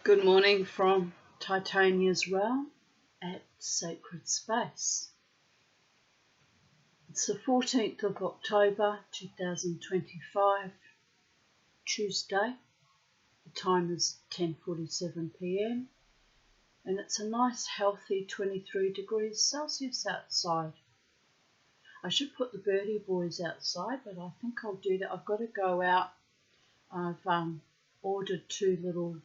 Good morning from Titania's realm at Sacred Space. It's the 14th of October 2025, Tuesday. The time is 10:47 p.m. and it's a nice healthy 23 degrees Celsius outside. I should put the birdie boys outside, but I think I'll do that. I've got to go out. I've ordered 2 little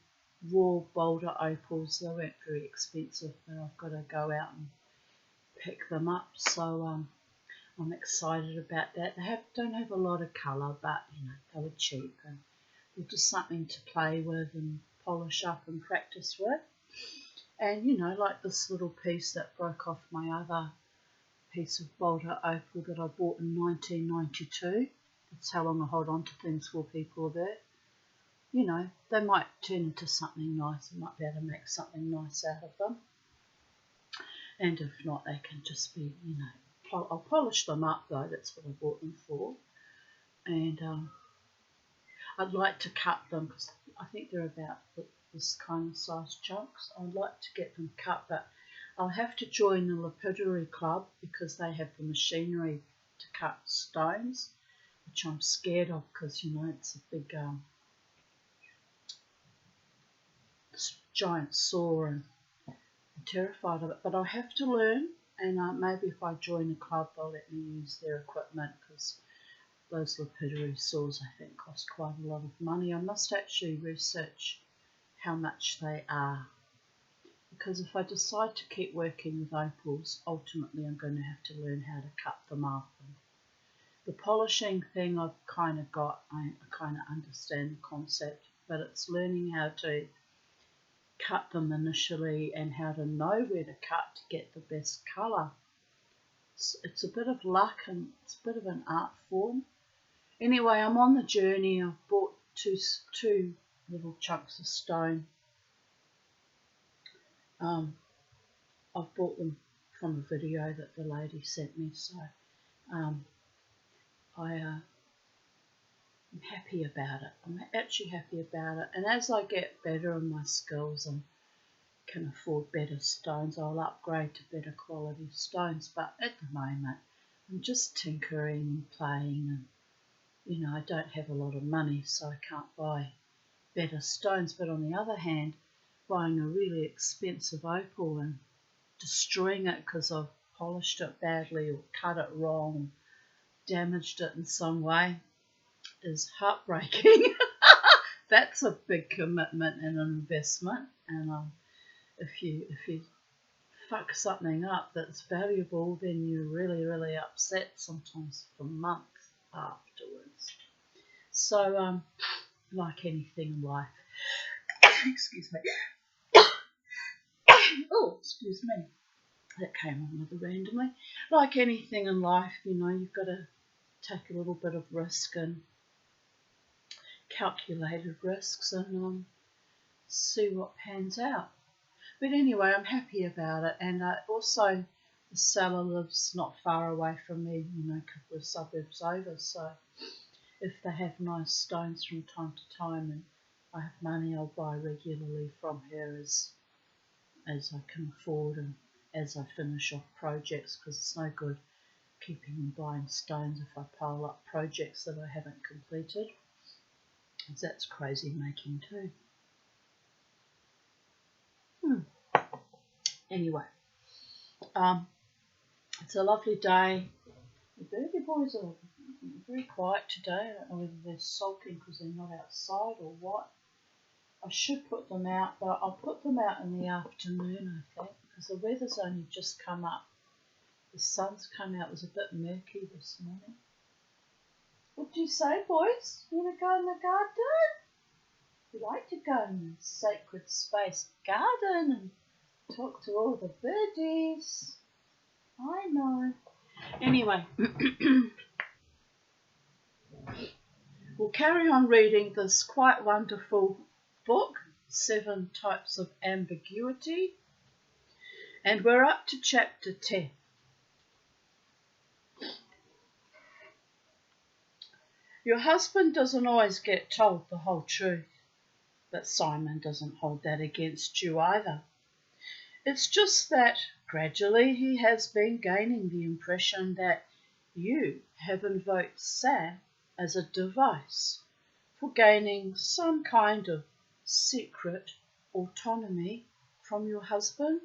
raw boulder opals. They weren't very expensive, but I've got to go out and pick them up. So I'm excited about that. They don't have a lot of colour, but they were cheap and they're just something to play with and polish up and practice with. And like this little piece that broke off my other piece of boulder opal that I bought in 1992. That's how long I hold on to things for, people a bit. They might turn into something nice. I might be able to make something nice out of them. And if not, they can just be, I'll polish them up though. That's what I bought them for. And I'd like to cut them because I think they're about this kind of size chunks. I'd like to get them cut, but I'll have to join the Lapidary Club because they have the machinery to cut stones, which I'm scared of because, it's a big giant saw and I'm terrified of it. But I'll have to learn, and maybe if I join a club they'll let me use their equipment because those lapidary saws I think cost quite a lot of money. I must actually research how much they are, because if I decide to keep working with opals, ultimately I'm going to have to learn how to cut them up. And the polishing thing I've kind of got, I kind of understand the concept, but it's learning how to cut them initially and how to know where to cut to get the best colour. It's a bit of luck and it's a bit of an art form. Anyway, I'm on the journey. I've bought two little chunks of stone. I've bought them from a video that the lady sent me, so I'm happy about it. I'm actually happy about it. And as I get better in my skills and can afford better stones, I'll upgrade to better quality stones. But at the moment, I'm just tinkering and playing, and I don't have a lot of money, so I can't buy better stones. But on the other hand, buying a really expensive opal and destroying it because I've polished it badly or cut it wrong, damaged it in some way, is heartbreaking. That's a big commitment and an investment, and if you fuck something up that's valuable, then you're really, really upset, sometimes for months afterwards. So like anything in life, excuse me. Oh, excuse me. That came on rather randomly. Like anything in life, you've got to take a little bit of risk and calculated risks and see what pans out. But anyway, I'm happy about it, and also the seller lives not far away from me, a couple of suburbs over, so if they have nice stones from time to time and I have money, I'll buy regularly from her as I can afford and as I finish off projects, because it's no good keeping and buying stones if I pile up projects that I haven't completed, because that's crazy making too. Anyway, it's a lovely day. The birdie boys are very quiet today. I don't know whether they're sulking because they're not outside or what. I should put them out, but I'll put them out in the afternoon, I think, because the weather's only just come up. The sun's come out. It was a bit murky this morning. What do you say, boys? You want to go in the garden? We like to go in the Sacred Space garden and talk to all the birdies. I know. Anyway, we'll carry on reading this quite wonderful book, 7 Types of Ambiguity, and we're up to chapter 10. Your husband doesn't always get told the whole truth, But Simon doesn't hold that against you either. It's just that gradually he has been gaining the impression that you have invoked Sam as a device for gaining some kind of secret autonomy from your husband.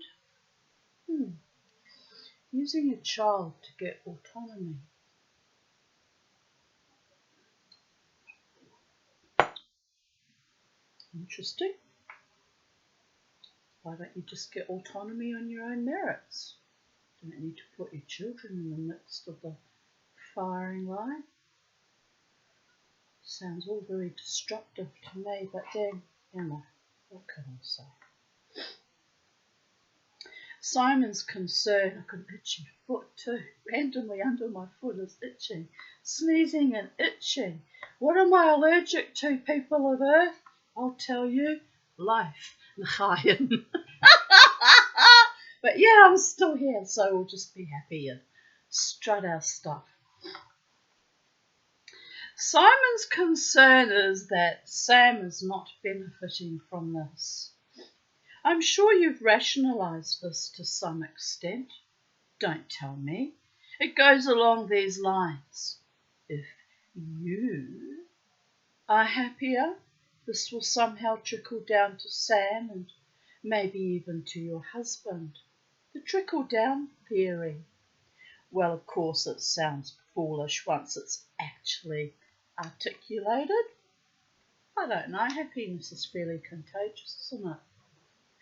Using a child to get autonomy. Interesting. Why don't you just get autonomy on your own merits? You don't need to put your children in the midst of the firing line. Sounds all very destructive to me, but then, what can I say? Simon's concern, I've got an itchy foot too, randomly under my foot is itching, sneezing and itching. What am I allergic to, people of Earth? I'll tell you, life, l'chaim. But yeah, I'm still here, so we'll just be happy and strut our stuff. Simon's concern is that Sam is not benefiting from this. I'm sure you've rationalised this to some extent. Don't tell me. It goes along these lines. If you are happier, this will somehow trickle down to Sam and maybe even to your husband. The trickle-down theory. Well, of course, it sounds foolish once it's actually articulated. I don't know, happiness is fairly contagious, isn't it?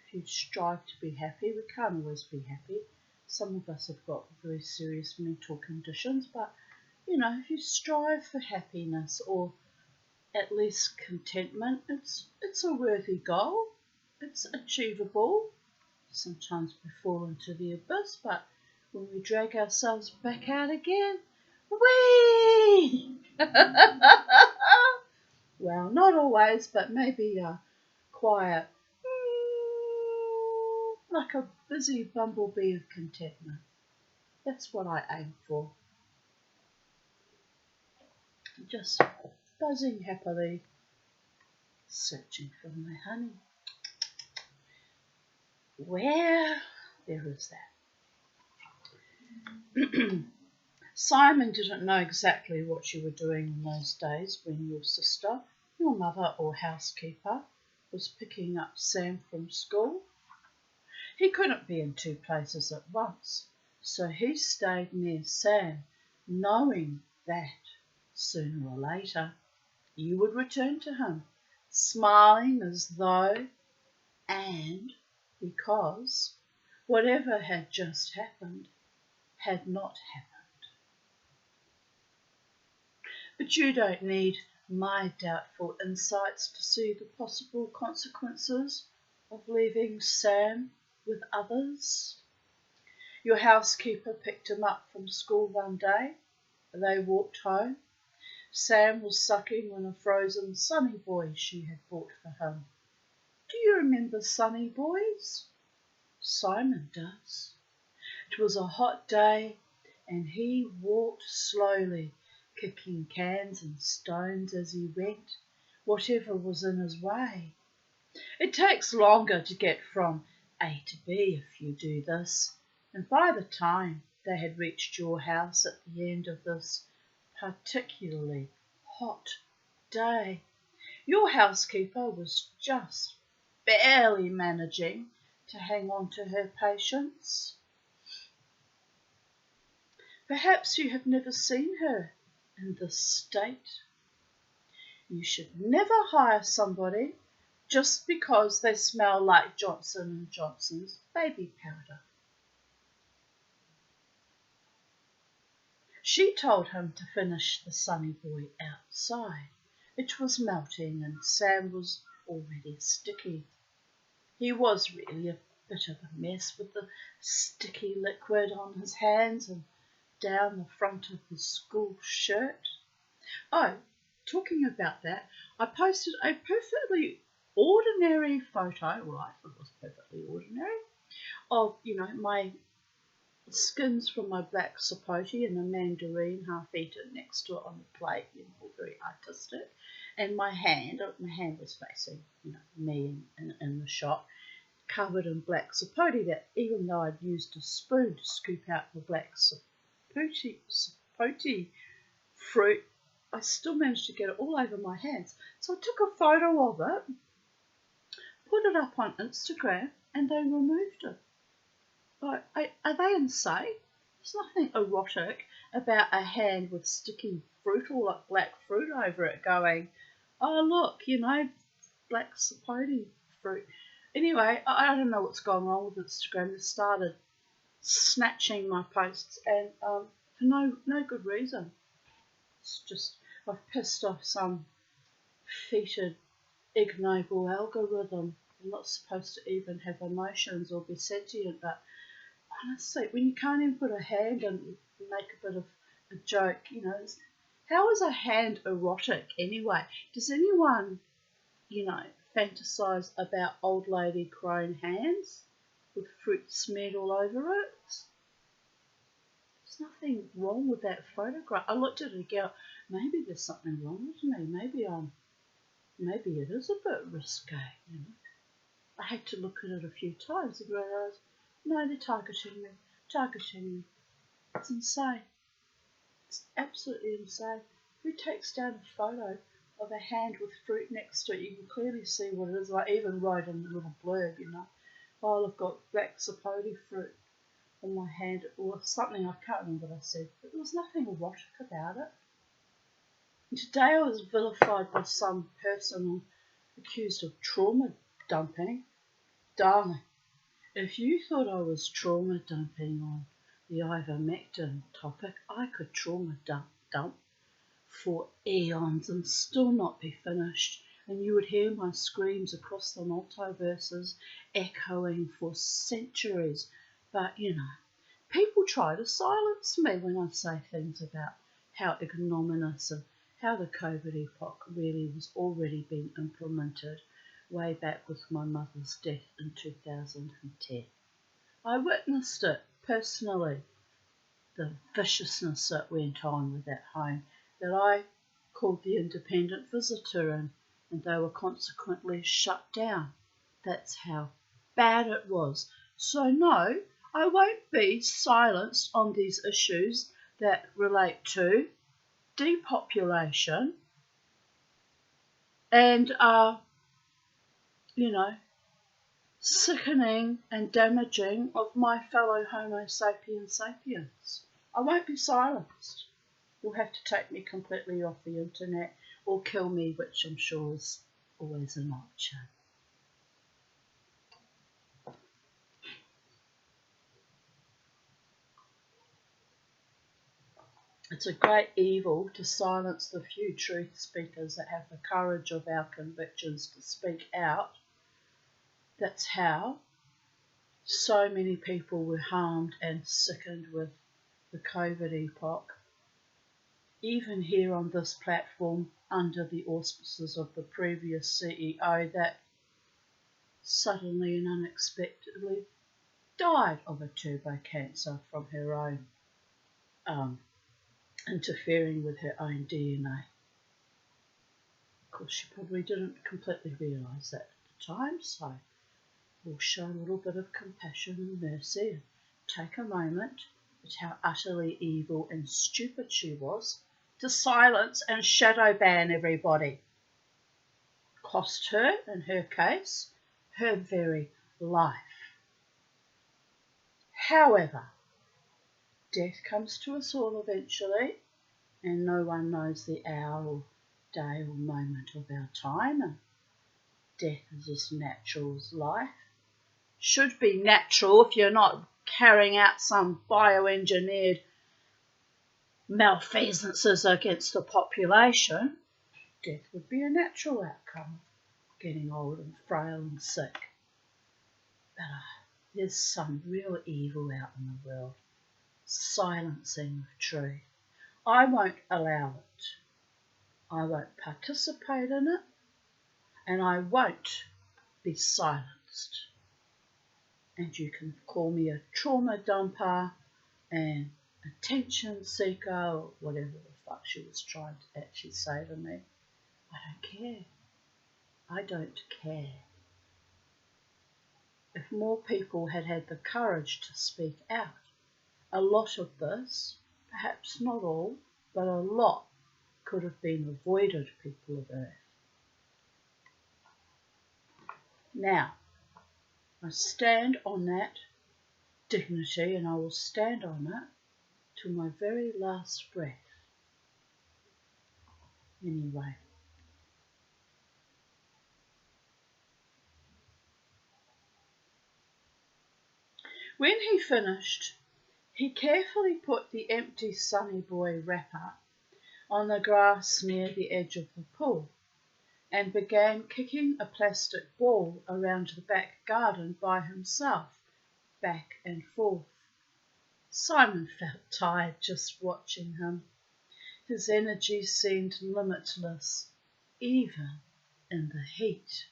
If you strive to be happy, we can't always be happy. Some of us have got very serious mental conditions, but if you strive for happiness or at least contentment, it's a worthy goal. It's achievable. Sometimes we fall into the abyss, but when we drag ourselves back out again, whee! Well, not always, but maybe a quiet, like a busy bumblebee of contentment. That's what I aim for. Just buzzing happily, searching for my honey. There is that. Simon didn't know exactly what you were doing in those days when your sister, your mother or housekeeper was picking up Sam from school. He couldn't be in two places at once, so he stayed near Sam, knowing that sooner or later you would return to him, smiling as though and because whatever had just happened had not happened. But you don't need my doubtful insights to see the possible consequences of leaving Sam with others. Your housekeeper picked him up from school one day. They walked home. Sam was sucking on a frozen Sunny Boy she had bought for him. Do you remember Sunny Boys? Simon does. It was a hot day and he walked slowly, kicking cans and stones as he went, whatever was in his way. It takes longer to get from A to B if you do this, and by the time they had reached your house at the end of this particularly hot day, your housekeeper was just barely managing to hang on to her patience. Perhaps you have never seen her in this state. You should never hire somebody just because they smell like Johnson & Johnson's baby powder. She told him to finish the Sunny Boy outside. It was melting and Sam was already sticky. He was really a bit of a mess with the sticky liquid on his hands and down the front of his school shirt. Oh, talking about that, I posted a perfectly ordinary photo, well, I thought it was perfectly ordinary, of, my skins from my black sapote and a mandarin half eaten next to it on the plate, all very artistic. and my hand was facing, me in the shop, covered in black sapote, that even though I'd used a spoon to scoop out the black sapote fruit, I still managed to get it all over my hands. So I took a photo of it, put it up on Instagram, and they removed it. Like, are they insane? There's nothing erotic about a hand with sticky fruit or like black fruit over it going, oh look, black sapote fruit. Anyway, I don't know what's going on with Instagram. They started snatching my posts, and for no good reason. It's just, I've pissed off some fetid, ignoble algorithm. I'm not supposed to even have emotions or be sentient, but honestly, when you can't even put a hand and make a bit of a joke, how is a hand erotic anyway? Does anyone, fantasize about old lady crone hands with fruit smeared all over it? There's nothing wrong with that photograph. I looked at it again. Maybe there's something wrong with me. Maybe it is a bit risque. I had to look at it a few times and realise, no, they're targeting me. It's insane. It's absolutely insane. Who takes down a photo of a hand with fruit next to it? You can clearly see what it is. I even wrote in the little blurb, oh, I've got black sapote fruit on my hand, or something. I can't remember what I said, but there was nothing erotic about it. And today I was vilified by some person accused of trauma dumping. Darling, if you thought I was trauma dumping on the ivermectin topic, I could trauma dump for eons and still not be finished, and you would hear my screams across the multiverses echoing for centuries. But, people try to silence me when I say things about how ignominious and how the COVID epoch really was already being implemented way back with my mother's death in 2010. I witnessed it personally, the viciousness that went on with that home that I called the independent visitor in, and they were consequently shut down. That's how bad it was. So no, I won't be silenced on these issues that relate to depopulation and sickening and damaging of my fellow Homo sapiens sapiens. I won't be silenced. You'll have to take me completely off the internet or kill me, which I'm sure is always an option. It's a great evil to silence the few truth speakers that have the courage of our convictions to speak out. That's how so many people were harmed and sickened with the COVID epoch. Even here on this platform, under the auspices of the previous CEO that suddenly and unexpectedly died of a turbo cancer from her own interfering with her own DNA. Of course, she probably didn't completely realise that at the time, so we'll show a little bit of compassion and mercy and take a moment at how utterly evil and stupid she was to silence and shadow ban everybody. Cost her, in her case, her very life. However, death comes to us all eventually, and no one knows the hour or day or moment of our time, and death is as natural as life. Should be natural if you're not carrying out some bioengineered malfeasances against the population. Death would be a natural outcome of getting old and frail and sick. But there's some real evil out in the world, silencing of truth. I won't allow it. I won't participate in it, and I won't be silenced. And you can call me a trauma dumper and attention seeker or whatever the fuck she was trying to actually say to me. I don't care. I don't care. If more people had had the courage to speak out, a lot of this, perhaps not all, but a lot, could have been avoided, people of Earth. Now, I stand on that dignity, and I will stand on it till my very last breath. Anyway. When he finished, he carefully put the empty Sunny Boy wrapper on the grass near the edge of the pool and began kicking a plastic ball around the back garden by himself, back and forth. Simon felt tired just watching him. His energy seemed limitless, even in the heat.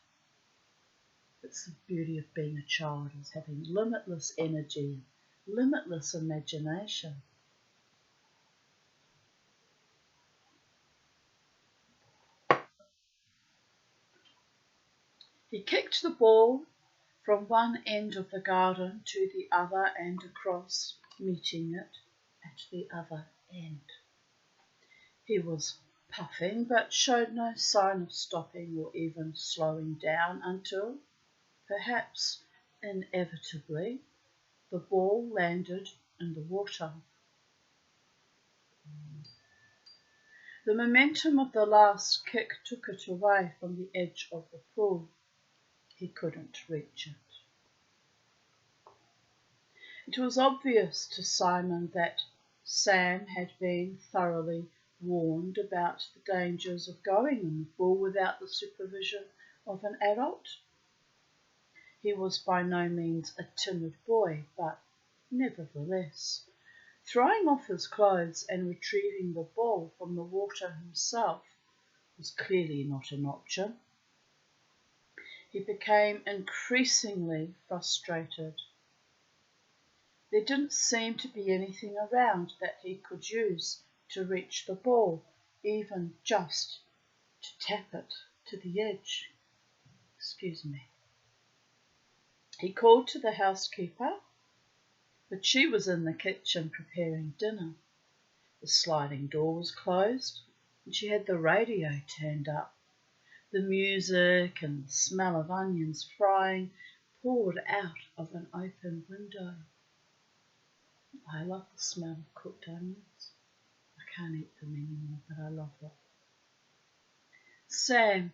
It's the beauty of being a child, is having limitless energy, limitless imagination. He kicked the ball from one end of the garden to the other and across, meeting it at the other end. He was puffing, but showed no sign of stopping or even slowing down until, perhaps inevitably, the ball landed in the water. The momentum of the last kick took it away from the edge of the pool. He couldn't reach it. It was obvious to Simon that Sam had been thoroughly warned about the dangers of going in the pool without the supervision of an adult. He was by no means a timid boy, but nevertheless, throwing off his clothes and retrieving the ball from the water himself was clearly not an option. He became increasingly frustrated. There didn't seem to be anything around that he could use to reach the ball, even just to tap it to the edge. Excuse me. He called to the housekeeper, but she was in the kitchen preparing dinner. The sliding door was closed, and she had the radio turned up. The music and the smell of onions frying poured out of an open window. I love the smell of cooked onions. I can't eat them anymore, but I love them. Sam,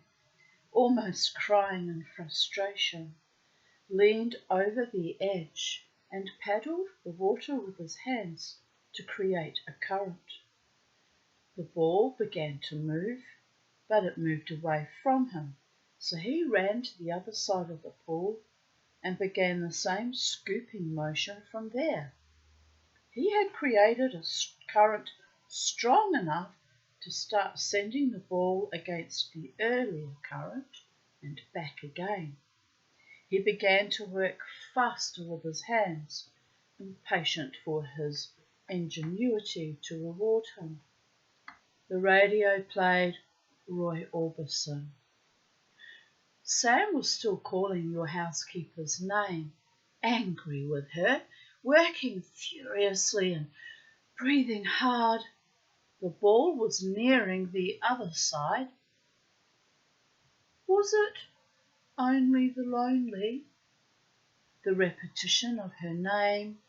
almost crying in frustration, leaned over the edge and paddled the water with his hands to create a current. The ball began to move, but it moved away from him, so he ran to the other side of the pool and began the same scooping motion from there. He had created a current strong enough to start sending the ball against the earlier current and back again. He began to work faster with his hands, impatient for his ingenuity to reward him. The radio played Roy Orbison. Sam was still calling your housekeeper's name, angry with her, working furiously and breathing hard. The ball was nearing the other side. Was it only the lonely? The repetition of her name,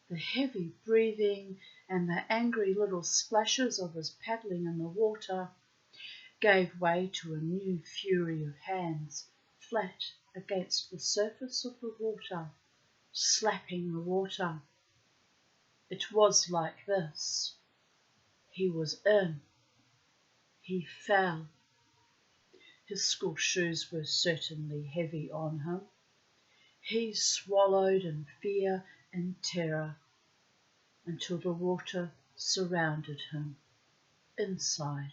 the heavy breathing, and the angry little splashes of his paddling in the water gave way to a new fury of hands flat against the surface of the water, slapping the water. It was like this. He was in. He fell. His school shoes were certainly heavy on him. He swallowed in fear and terror until the water surrounded him, inside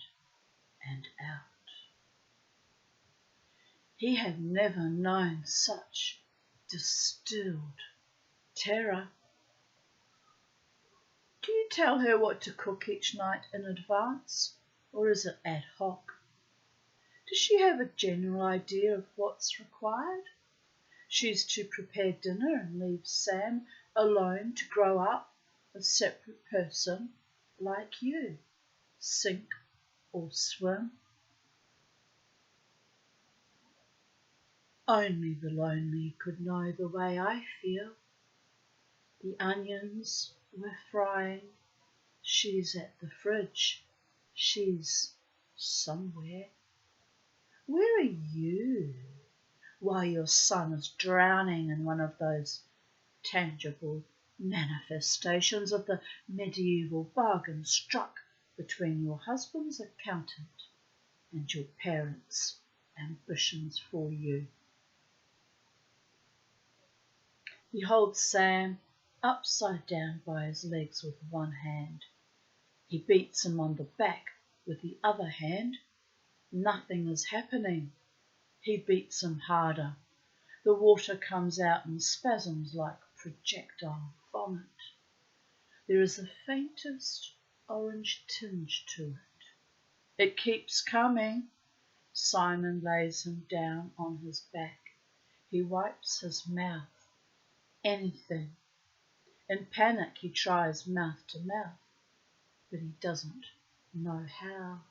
and out. He had never known such distilled terror. Do you tell her what to cook each night in advance, or is it ad hoc? Does she have a general idea of what's required? She's to prepare dinner and leave Sam alone to grow up a separate person like you, sink or swim. Only the lonely could know the way I feel. The onions were frying. She's at the fridge. She's somewhere. Where are you? While your son is drowning in one of those tangible manifestations of the medieval bargain struck between your husband's accountant and your parents' ambitions for you. He holds Sam upside down by his legs with one hand. He beats him on the back with the other hand. Nothing is happening. He beats him harder. The water comes out in spasms like projectile vomit. There is the faintest orange tinge to it. It keeps coming. Simon lays him down on his back. He wipes his mouth. Anything. In panic he tries mouth to mouth, but he doesn't know how.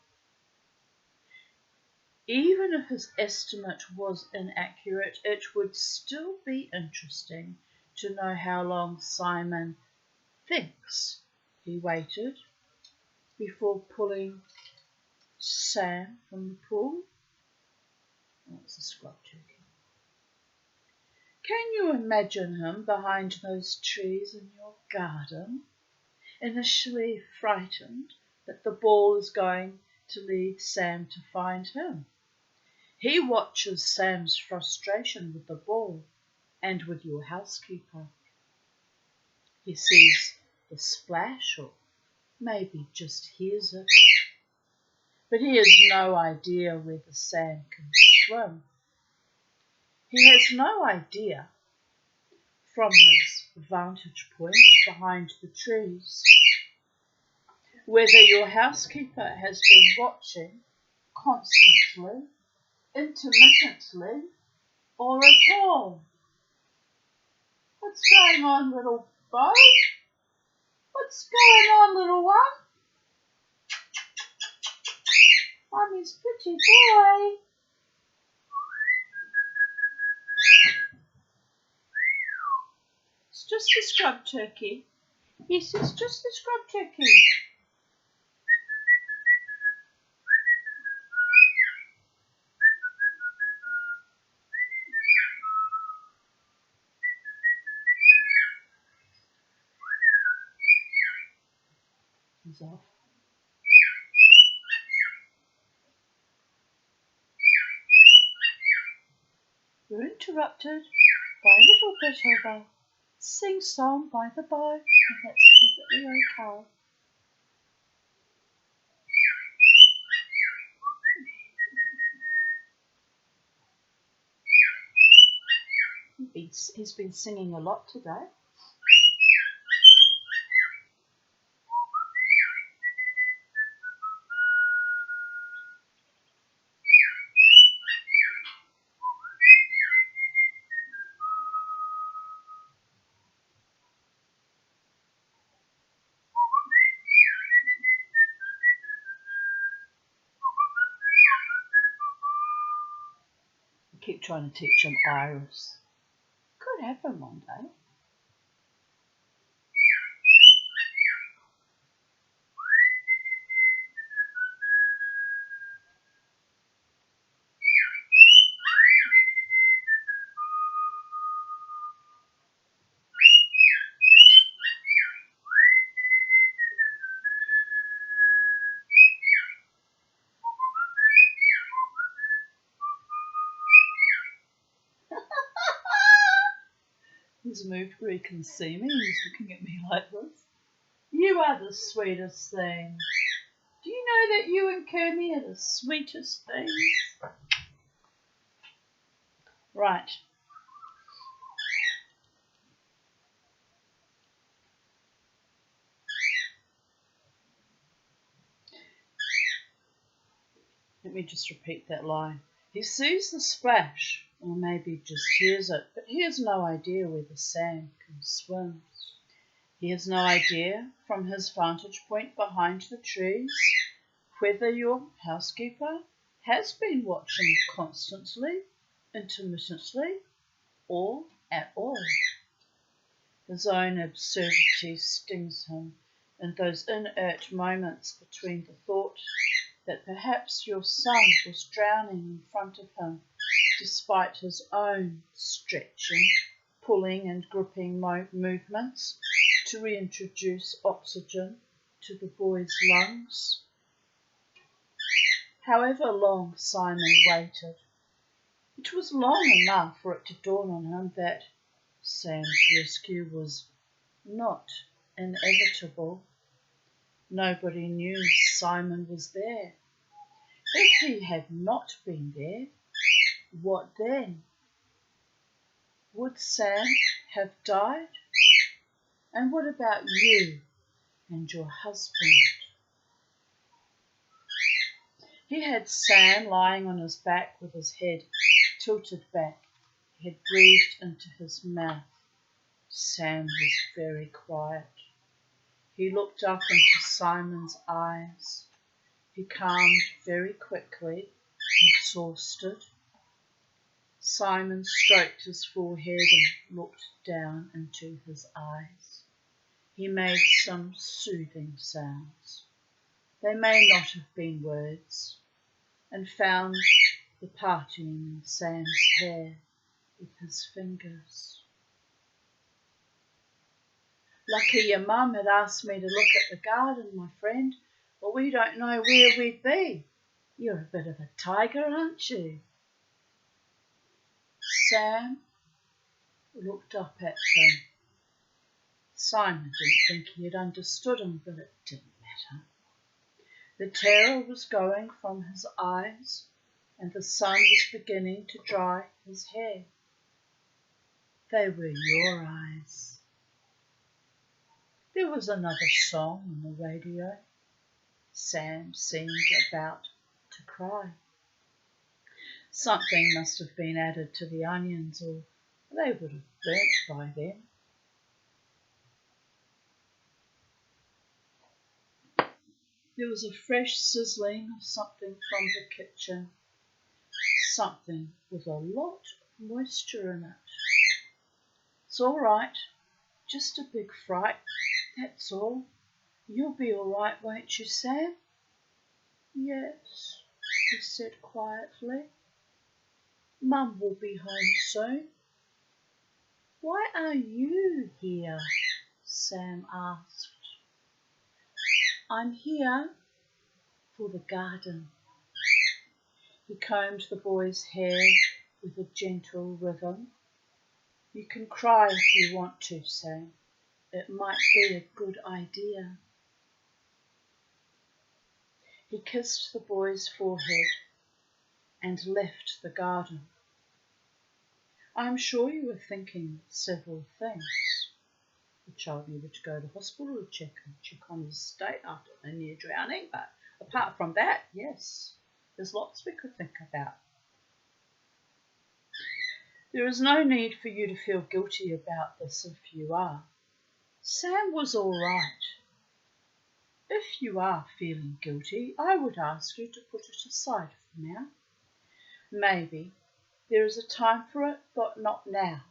Even if his estimate was inaccurate, it would still be interesting to know how long Simon thinks he waited before pulling Sam from the pool. That's a scrub turkey. Can you imagine him behind those trees in your garden, initially frightened that the ball is going to lead Sam to find him? He watches Sam's frustration with the ball and with your housekeeper. He sees the splash, or maybe just hears it, but he has no idea whether Sam can swim. He has no idea, from his vantage point behind the trees, whether your housekeeper has been watching constantly, intermittently, or at all. What's going on, little boy? What's going on, little one? Mommy's pretty boy. It's just a scrub turkey. Yes, it's just a scrub turkey. He's off. We're interrupted by a little bit of a sing-song by the boy, and that's perfectly okay. He's been singing a lot today. I keep trying to teach him Iris. Could happen one day. He's moved where he can see me. He's looking at me like this. You are the sweetest thing. Do you know that you and Kermie are the sweetest things? Right. Let me just repeat that line. He sees the splash, or maybe just hears it, but he has no idea whether Sam can swim. He has no idea, from his vantage point behind the trees, whether your housekeeper has been watching constantly, intermittently, or at all. His own absurdity stings him in those inert moments between the thought that perhaps your son was drowning in front of him despite his own stretching, pulling and gripping movements to reintroduce oxygen to the boy's lungs. However long Simon waited, it was long enough for it to dawn on him that Sam's rescue was not inevitable. Nobody knew Simon was there. If he had not been there, what then? Would Sam have died? And what about you and your husband? He had Sam lying on his back with his head tilted back. He had breathed into his mouth. Sam was very quiet. He looked up into Simon's eyes. He calmed very quickly, exhausted. Simon stroked his forehead and looked down into his eyes. He made some soothing sounds. They may not have been words, and found the parting in Sam's hair with his fingers. Lucky your mum had asked me to look at the garden, my friend, or we don't know where we'd be. You're a bit of a tiger, aren't you? Sam looked up at him. Simon didn't think he had understood him, but it didn't matter. The terror was going from his eyes, and the sun was beginning to dry his hair. They were your eyes. There was another song on the radio. Sam seemed about to cry. Something must have been added to the onions, or they would have burnt by then. There was a fresh sizzling of something from the kitchen, something with a lot of moisture in it. It's all right, just a big fright, that's all. You'll be all right, won't you, Sam? Yes, he said quietly. Mum will be home soon. Why are you here? Sam asked. I'm here for the garden. He combed the boy's hair with a gentle rhythm. You can cry if you want to, Sam. It might be a good idea. He kissed the boy's forehead and left the garden. I'm sure you were thinking several things. The child needed to go to hospital to check on his state after a near drowning, but apart from that, yes, there's lots we could think about. There is no need for you to feel guilty about this if you are. Sam was all right. If you are feeling guilty, I would ask you to put it aside for now. Maybe there is a time for it, but not now.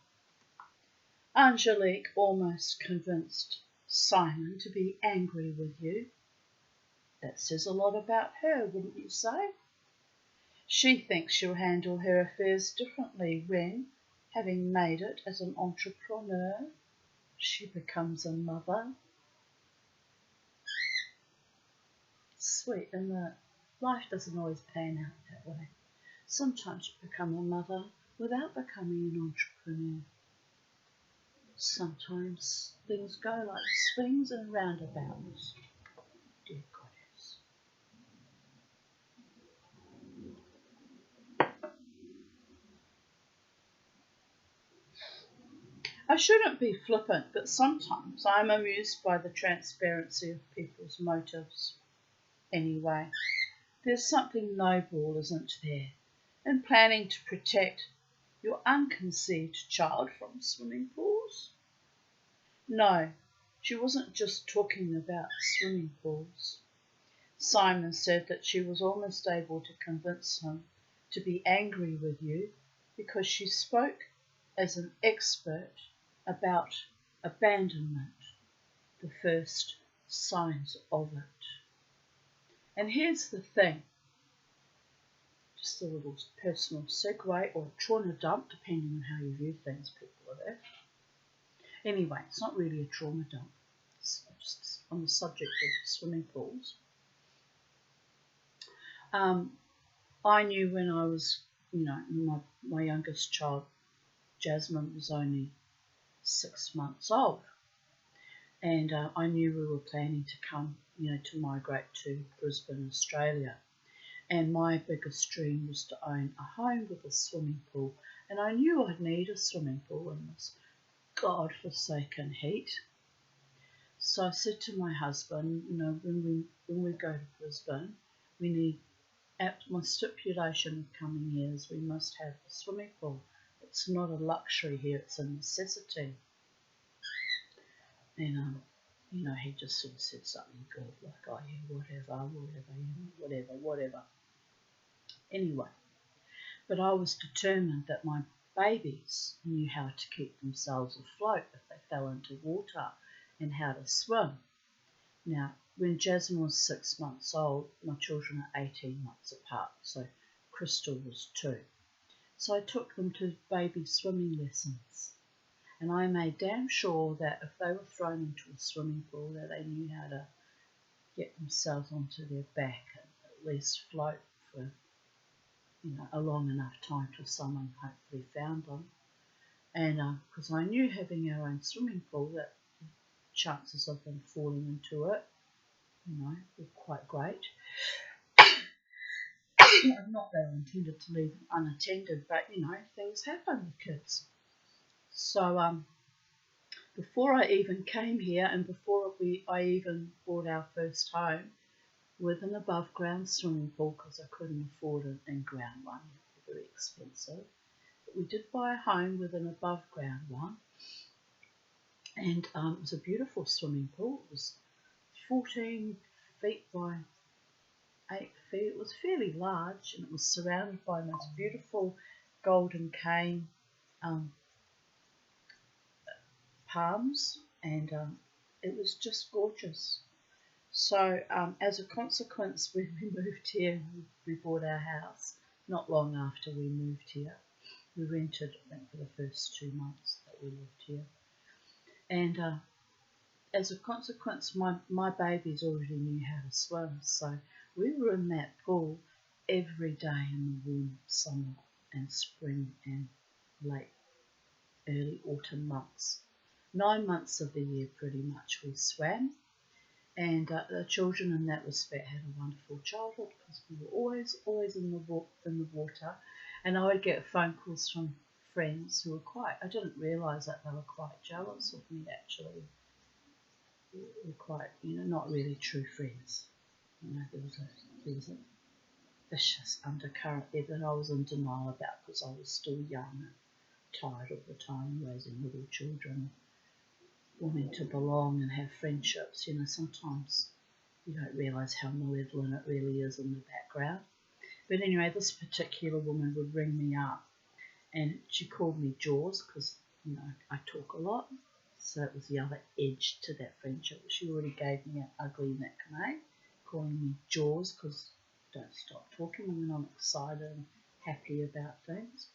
Angelique almost convinced Simon to be angry with you. That says a lot about her, wouldn't you say? She thinks she'll handle her affairs differently when, having made it as an entrepreneur, she becomes a mother. Sweet, isn't it? Life doesn't always pan out that way. Sometimes you become a mother without becoming an entrepreneur. Sometimes things go like swings and roundabouts. Dear Goddess. I shouldn't be flippant, but sometimes I'm amused by the transparency of people's motives. Anyway, There's something noble, isn't there, in planning to protect your unconceived child from swimming pools? No, she wasn't just talking about swimming pools. Simon said that she was almost able to convince him to be angry with you because she spoke as an expert about abandonment, the first signs of it. And here's the thing, just a little personal segue or trauma dump, depending on how you view things, people are there. Anyway, it's not really a trauma dump. It's just on the subject of swimming pools. I knew when I was, my youngest child, Jasmine, was only 6 months old. And I knew we were planning to come, to migrate to Brisbane, Australia. And my biggest dream was to own a home with a swimming pool. And I knew I'd need a swimming pool in this God-forsaken heat. So I said to my husband, when we go to Brisbane, we need, my stipulation of coming here is we must have a swimming pool. It's not a luxury here, it's a necessity. And, he just sort of said something good, like, oh yeah, whatever. Anyway, but I was determined that my babies knew how to keep themselves afloat if they fell into water and how to swim. Now, when Jasmine was 6 months old, my children are 18 months apart, so Crystal was 2. So I took them to baby swimming lessons. And I made damn sure that if they were thrown into a swimming pool, that they knew how to get themselves onto their back and at least float for, a long enough time till someone hopefully found them. And because I knew having our own swimming pool, that the chances of them falling into it, were quite great. Not that I intended to leave them unattended, but, things happen with kids. So, before I even came here and before I even bought our first home with an above ground swimming pool, because I couldn't afford an in-ground one, very expensive, but we did buy a home with an above ground one, and it was a beautiful swimming pool. It was 14 feet by 8 feet. It was fairly large, and it was surrounded by the most beautiful golden cane palms, and it was just gorgeous. So as a consequence, when we moved here, we bought our house. Not long after we moved here, we rented, I think, for the first 2 months that we lived here. And as a consequence, my babies already knew how to swim, so we were in that pool every day in the warm summer and spring and late, early autumn months. 9 months of the year pretty much we swam, and the children in that respect had a wonderful childhood because we were always in the water, and I would get phone calls from friends who were I didn't realise that they were quite jealous of me actually. We were quite, not really true friends. There was a vicious undercurrent there that I was in denial about because I was still young and tired all the time, raising little children, wanting to belong and have friendships. Sometimes you don't realise how malevolent it really is in the background. But anyway, this particular woman would ring me up, and she called me Jaws because, I talk a lot. So it was the other edge to that friendship. She already gave me an ugly nickname, calling me Jaws because I don't stop talking when I'm excited and happy about things.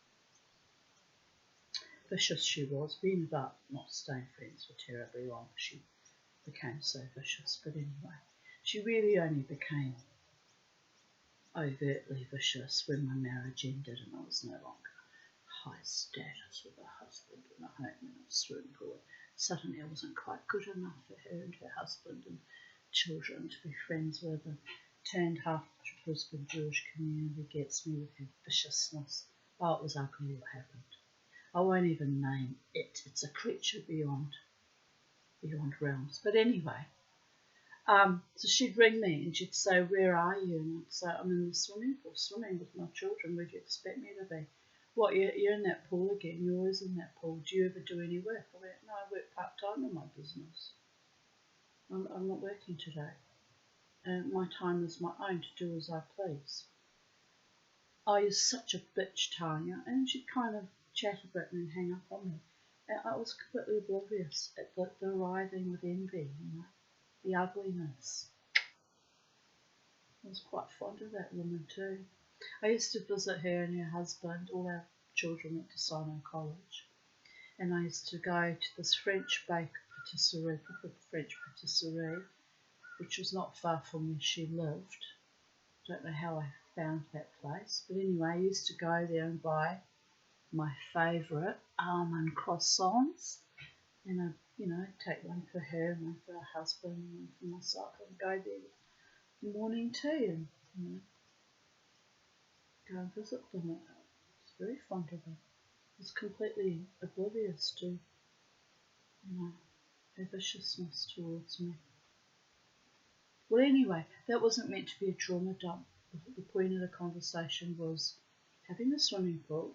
Vicious she was. We ended up not staying friends for terribly long. She became so vicious. But anyway, she really only became overtly vicious when my marriage ended and I was no longer high status with a husband and a home and a swimming pool. Suddenly I wasn't quite good enough for her and her husband and children to be friends with, and turned half the Brisbane Jewish community gets me with her viciousness. Oh, it was ugly what happened. I won't even name it. It's a creature beyond realms. But anyway, So she'd ring me and she'd say, "Where are you?" And I'd say, "I'm in the swimming pool swimming with my children. Where do you expect me to be?" "What, you're in that pool again? You're always in that pool. Do you ever do any work?" I went, "No, I work part-time in my business. I'm not working today. And my time is my own to do as I please." "Oh, you're such a bitch, Tanya." And she'd kind of chat a bit and then hang up on me. And I was completely oblivious at the writhing with envy, the ugliness. I was quite fond of that woman too. I used to visit her and her husband. All our children went to Sinai College. And I used to go to this French patisserie, proper French patisserie, which was not far from where she lived. Don't know how I found that place. But anyway, I used to go there and buy my favourite almond croissants. And I'd take one for her, one for her husband, one for myself, and go there with morning tea and, go and visit them. I was very fond of them. I was completely oblivious to, her viciousness towards me. Well, anyway, that wasn't meant to be a trauma dump. The point of the conversation was having a swimming pool,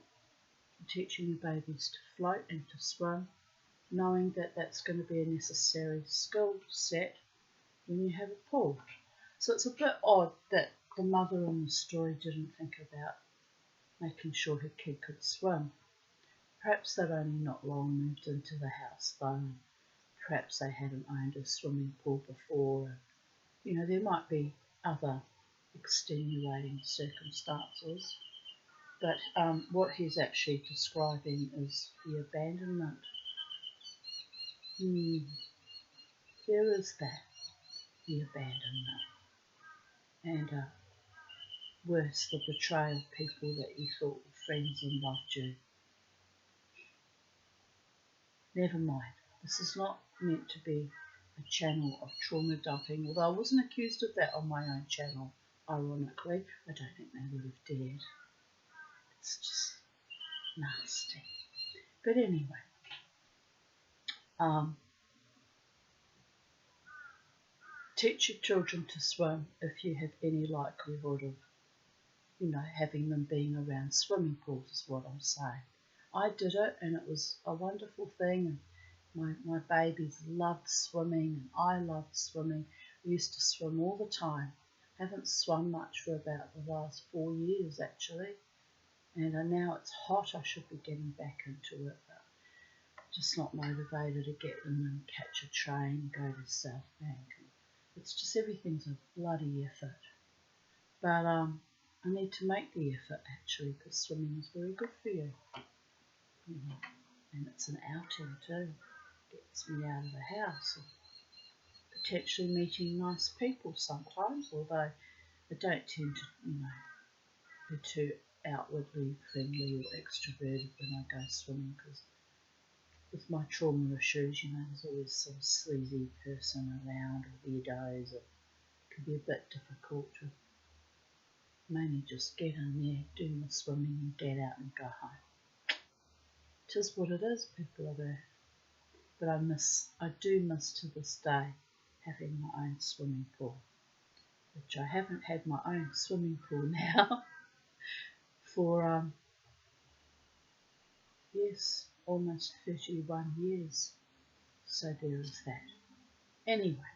teaching your babies to float and to swim, knowing that that's going to be a necessary skill set when you have a pool. So it's a bit odd that the mother in the story didn't think about making sure her kid could swim. Perhaps they'd only not long moved into the house though, and perhaps they hadn't owned a swimming pool before. There might be other extenuating circumstances, but what he's actually describing is the abandonment. There is that, the abandonment, and worse, the betrayal of people that you thought were friends and loved you. Never mind, this is not meant to be a channel of trauma dumping, although I wasn't accused of that on my own channel, ironically. I don't think they would have dared. It's just nasty. But anyway, teach your children to swim if you have any likelihood of, having them being around swimming pools is what I'm saying. I did it and it was a wonderful thing, and my babies loved swimming and I loved swimming. We used to swim all the time. I haven't swum much for about the last 4 years actually, and now it's hot. I should be getting back into it, but just not motivated to get them and catch a train, go to South Bank. It's just everything's a bloody effort. But I need to make the effort actually, because swimming is very good for you. And it's an outing too. Gets me out of the house and potentially meeting nice people sometimes, although I don't tend to, be too outwardly friendly or extroverted when I go swimming, because with my trauma issues, there's always some sleazy person around or weirdos. It can be a bit difficult to mainly just get in there, do my swimming and get out and go home. 'Tis what it is, people of Earth. But I do miss to this day having my own swimming pool, which I haven't had my own swimming pool now for, almost 31 years. So there is that. Anyway,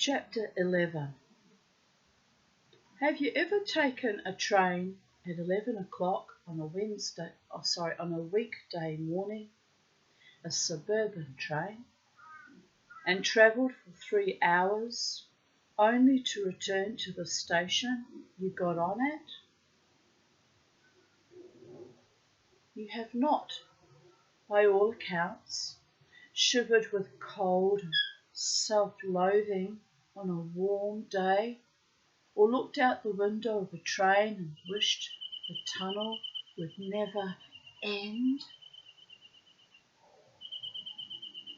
Chapter 11. Have you ever taken a train at 11 o'clock on a weekday morning, a suburban train, and travelled for 3 hours only to return to the station you got on at? You have not, by all accounts, shivered with cold and self-loathing on a warm day, or looked out the window of a train and wished the tunnel would never end?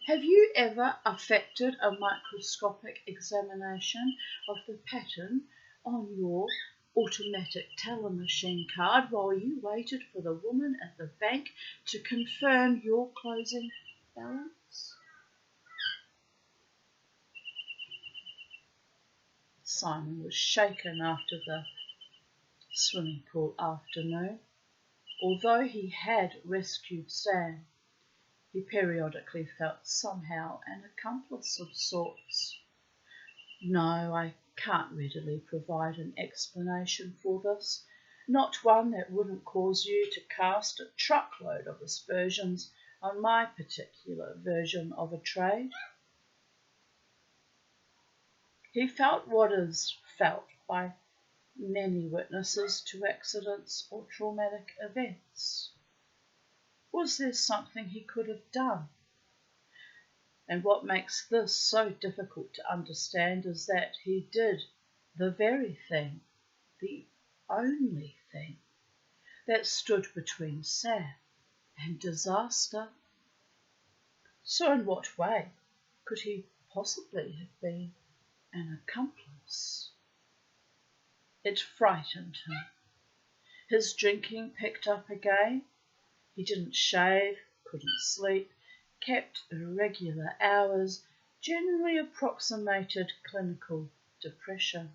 Have you ever effected a microscopic examination of the pattern on your automatic teller machine card while you waited for the woman at the bank to confirm your closing balance? Simon was shaken after the swimming pool afternoon. Although he had rescued Sam, he periodically felt somehow an accomplice of sorts. No, I can't readily provide an explanation for this, not one that wouldn't cause you to cast a truckload of aspersions on my particular version of a trade. He felt what is felt by many witnesses to accidents or traumatic events. Was there something he could have done? And what makes this so difficult to understand is that he did the very thing, the only thing, that stood between Sam and disaster. So in what way could he possibly have been an accomplice? It frightened him. His drinking picked up again. He didn't shave, couldn't sleep, kept irregular hours, generally approximated clinical depression.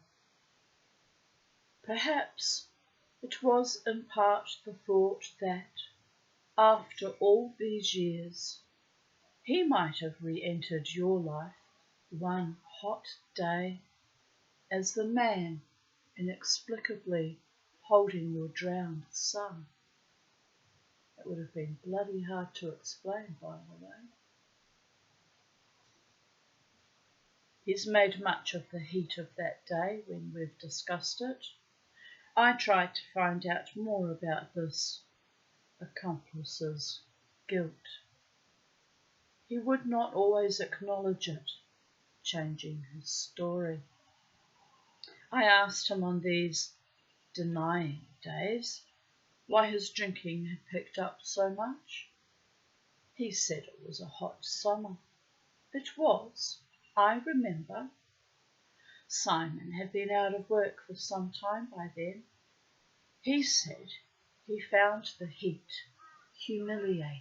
Perhaps it was in part the thought that, after all these years, he might have re-entered your life one hot day as the man inexplicably holding your drowned son. It would have been bloody hard to explain, by the way. He's made much of the heat of that day when we've discussed it. I tried to find out more about this accomplice's guilt. He would not always acknowledge it, changing his story. I asked him on these denying days why his drinking had picked up so much. He said it was a hot summer. It was, I remember. Simon had been out of work for some time by then. He said he found the heat humiliating.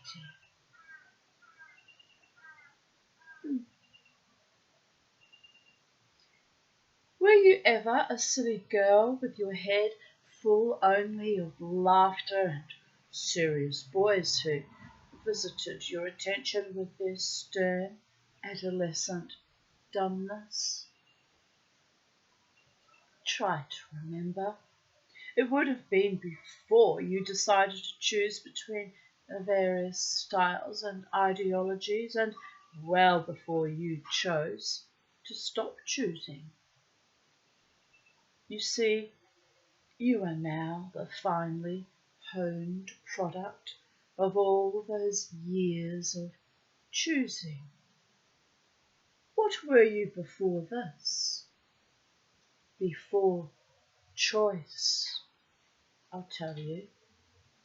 Were you ever a silly girl with your head full only of laughter and serious boys who visited your attention with their stern, adolescent dumbness? Try to remember. It would have been before you decided to choose between various styles and ideologies, and well before you chose to stop choosing. You see, you are now the finely honed product of all those years of choosing. What were you before this? Before choice? I'll tell you.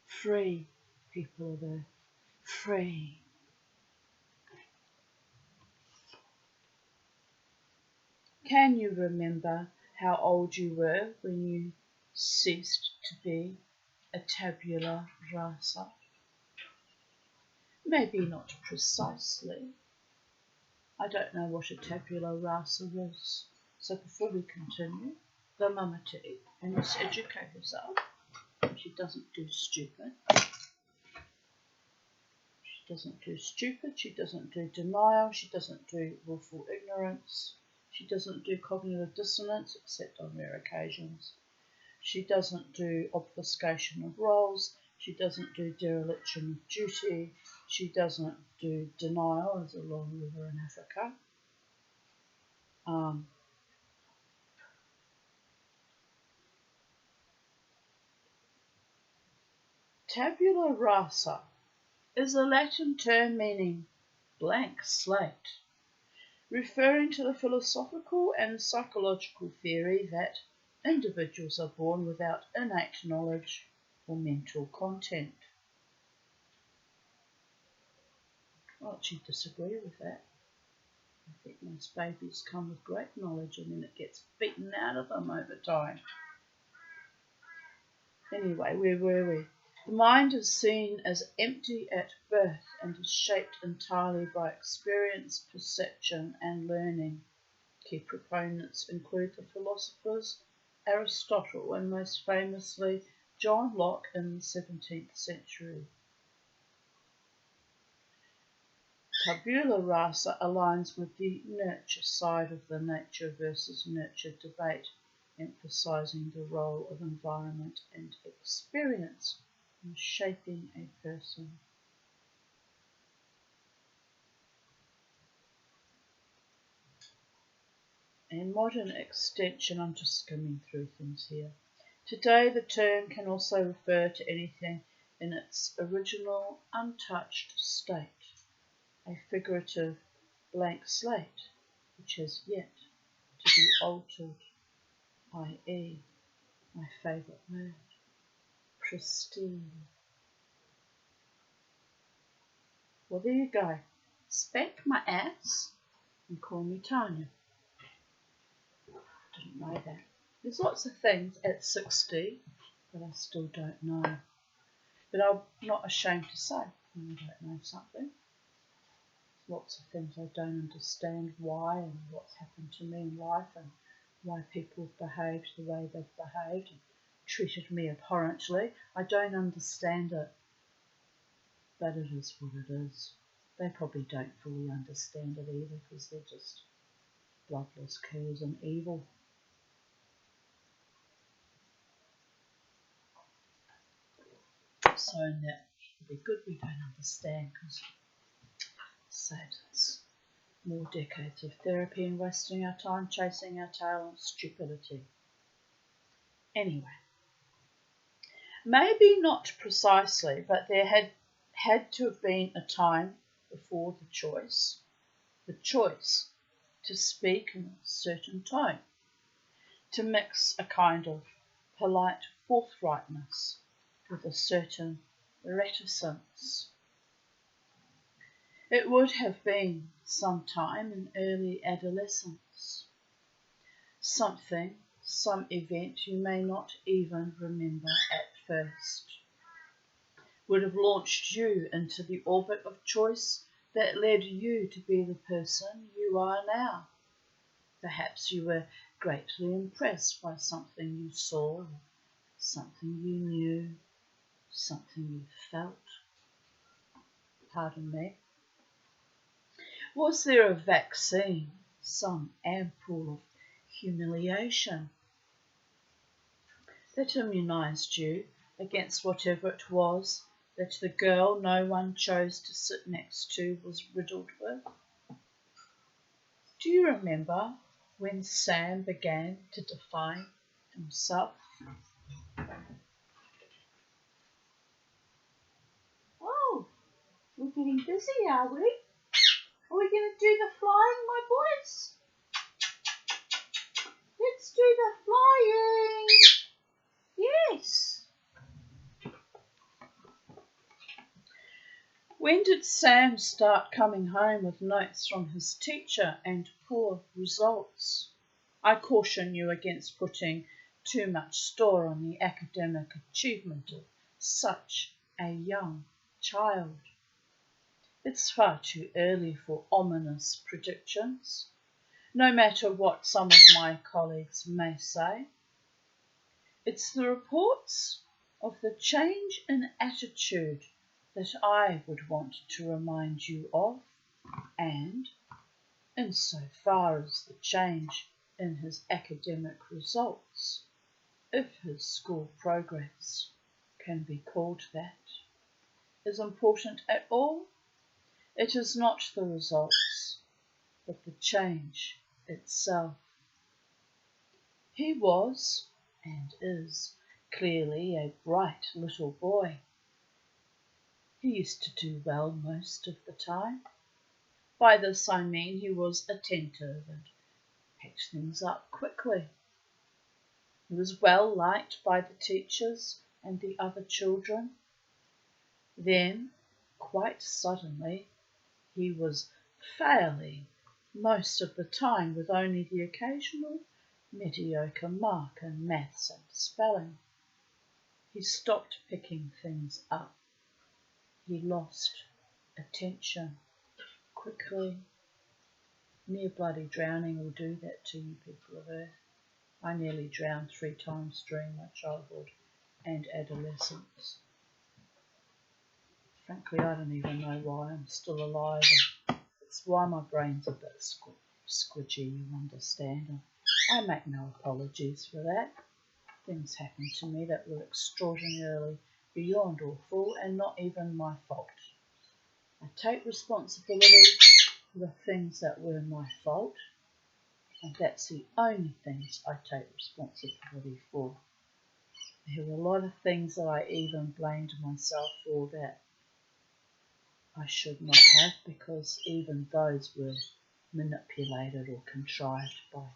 Free, people of Earth. Free. Can you remember how old you were when you ceased to be a tabula rasa? Maybe not precisely. I don't know what a tabula rasa is. So before we continue, the mama tea and just educate herself. She doesn't do stupid. She doesn't do stupid. She doesn't do denial. She doesn't do willful ignorance. She doesn't do cognitive dissonance, except on rare occasions. She doesn't do obfuscation of roles. She doesn't do dereliction of duty. She doesn't do denial as a long river in Africa. Tabula rasa is a Latin term meaning blank slate, referring to the philosophical and psychological theory that individuals are born without innate knowledge or mental content. Well, she'd disagree with that. I think most babies come with great knowledge and then it gets beaten out of them over time. Anyway, where were we? The mind is seen as empty at birth and is shaped entirely by experience, perception and learning. Key proponents include the philosophers Aristotle and most famously John Locke in the 17th century. Tabula rasa aligns with the nurture side of the nature versus nurture debate, emphasising the role of environment and experience in shaping a person. A modern extension, I'm just skimming through things here. Today the term can also refer to anything in its original untouched state, a figurative blank slate which has yet to be altered, i.e. my favourite word, pristine. Well, there you go. Spank my ass and call me Tanya. Didn't know that. There's lots of things at 60 that I still don't know. But I'm not ashamed to say when I don't know something. There's lots of things I don't understand why and what's happened to me in life and why people have behaved the way they've behaved and treated me abhorrently. I don't understand it. But it is what it is. They probably don't fully understand it either because they're just bloodless curs and evil. So that would be good we don't understand because it saves us more decades of therapy and wasting our time chasing our tail on stupidity. Anyway, maybe not precisely, but there had to have been a time before the choice to speak in a certain tone, to mix a kind of polite forthrightness with a certain reticence. It would have been some time in early adolescence, some event you may not even remember at first, would have launched you into the orbit of choice that led you to be the person you are now. Perhaps you were greatly impressed by something you saw, something you knew, something you felt. Pardon me. Was there a vaccine, some ampoule of humiliation that immunised you against whatever it was that the girl no one chose to sit next to was riddled with? Do you remember when Sam began to define himself? Oh, we're getting busy, are we? Are we going to do the flying, my boys? Let's do the flying. Yes. When did Sam start coming home with notes from his teacher and poor results? I caution you against putting too much store on the academic achievement of such a young child. It's far too early for ominous predictions, no matter what some of my colleagues may say. It's the reports of the change in attitude that I would want to remind you of, and, insofar as the change in his academic results, if his school progress can be called that, is important at all, it is not the results, but the change itself. He was, and is, clearly a bright little boy. He used to do well most of the time. By this I mean he was attentive and picked things up quickly. He was well liked by the teachers and the other children. Then, quite suddenly, he was failing most of the time with only the occasional mediocre mark in maths and spelling. He stopped picking things up. He lost attention quickly. Near bloody drowning will do that to you, people of Earth. I nearly drowned 3 times during my childhood and adolescence. Frankly, I don't even know why I'm still alive. It's why my brain's a bit squidgy, you understand. I make no apologies for that. Things happened to me that were extraordinarily beyond awful and not even my fault. I take responsibility for the things that were my fault, and that's the only things I take responsibility for. There were a lot of things that I even blamed myself for that I should not have, because even those were manipulated or contrived by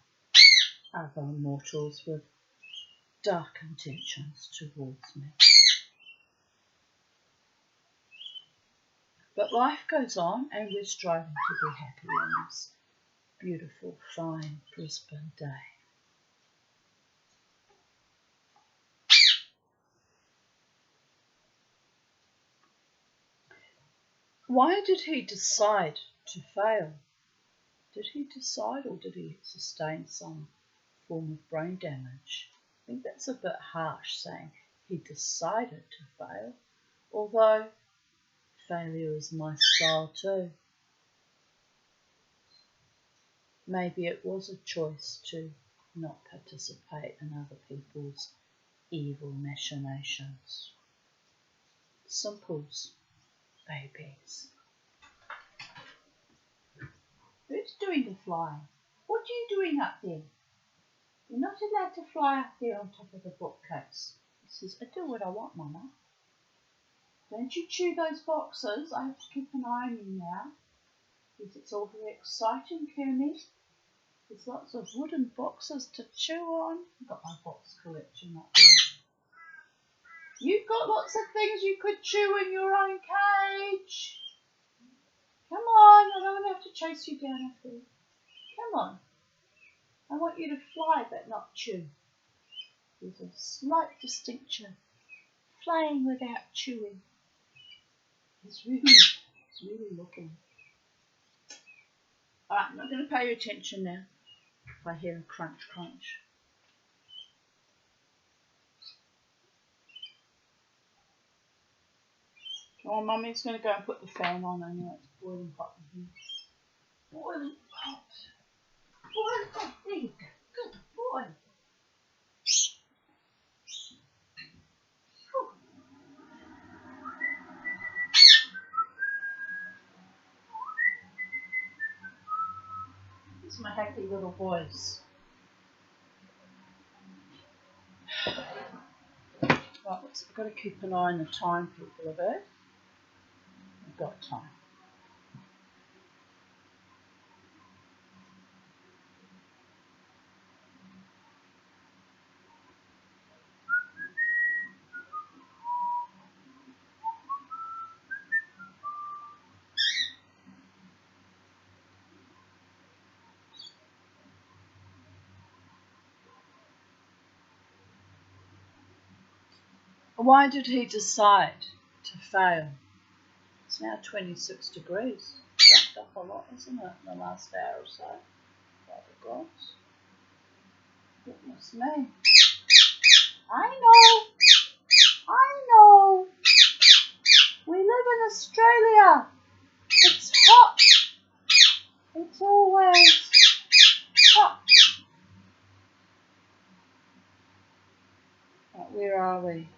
other mortals with dark intentions towards me. But life goes on, and we're striving to be happy on this beautiful, fine Brisbane day. Why did he decide to fail? Did he decide, or did he sustain some form of brain damage? I think that's a bit harsh, saying he decided to fail, although failure is my style too. Maybe it was a choice to not participate in other people's evil machinations. Simples, babies. Who's doing the flying? What are you doing up there? You're not allowed to fly up there on top of the bookcase. He says, I do what I want, Mama. Don't you chew those boxes. I have to keep an eye on you now. Because it's all very exciting, Kermit. There's lots of wooden boxes to chew on. I've got my box collection up there. You've got lots of things you could chew in your own cage. Come on, I don't want to have to chase you down up there. Come on. I want you to fly but not chew. There's a slight distinction. Flying without chewing. He's really looking. Alright, I'm not going to pay you attention now. If I hear a crunch, crunch. Oh, Mummy's going to go and put the fan on. I know it's boiling hot in here. Boiling hot. Boiling hot. There you go. Good boy. These are my happy little boys. Right, I've got to keep an eye on the time, people of Earth. I've got time. Why did he decide to fail? It's now 26 degrees. Jumped up a lot, isn't it, in the last hour or so? By the gods. Goodness me. I know. We live in Australia. It's hot. It's always hot. But where are we?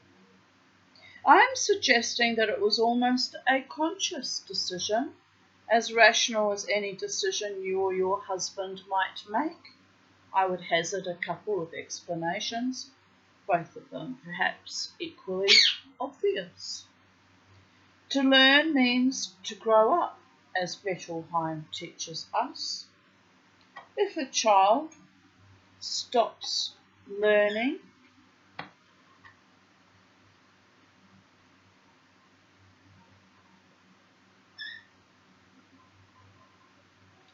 I'm suggesting that it was almost a conscious decision, as rational as any decision you or your husband might make. I would hazard a couple of explanations, both of them perhaps equally obvious. To learn means to grow up, as Bettelheim teaches us. If a child stops learning,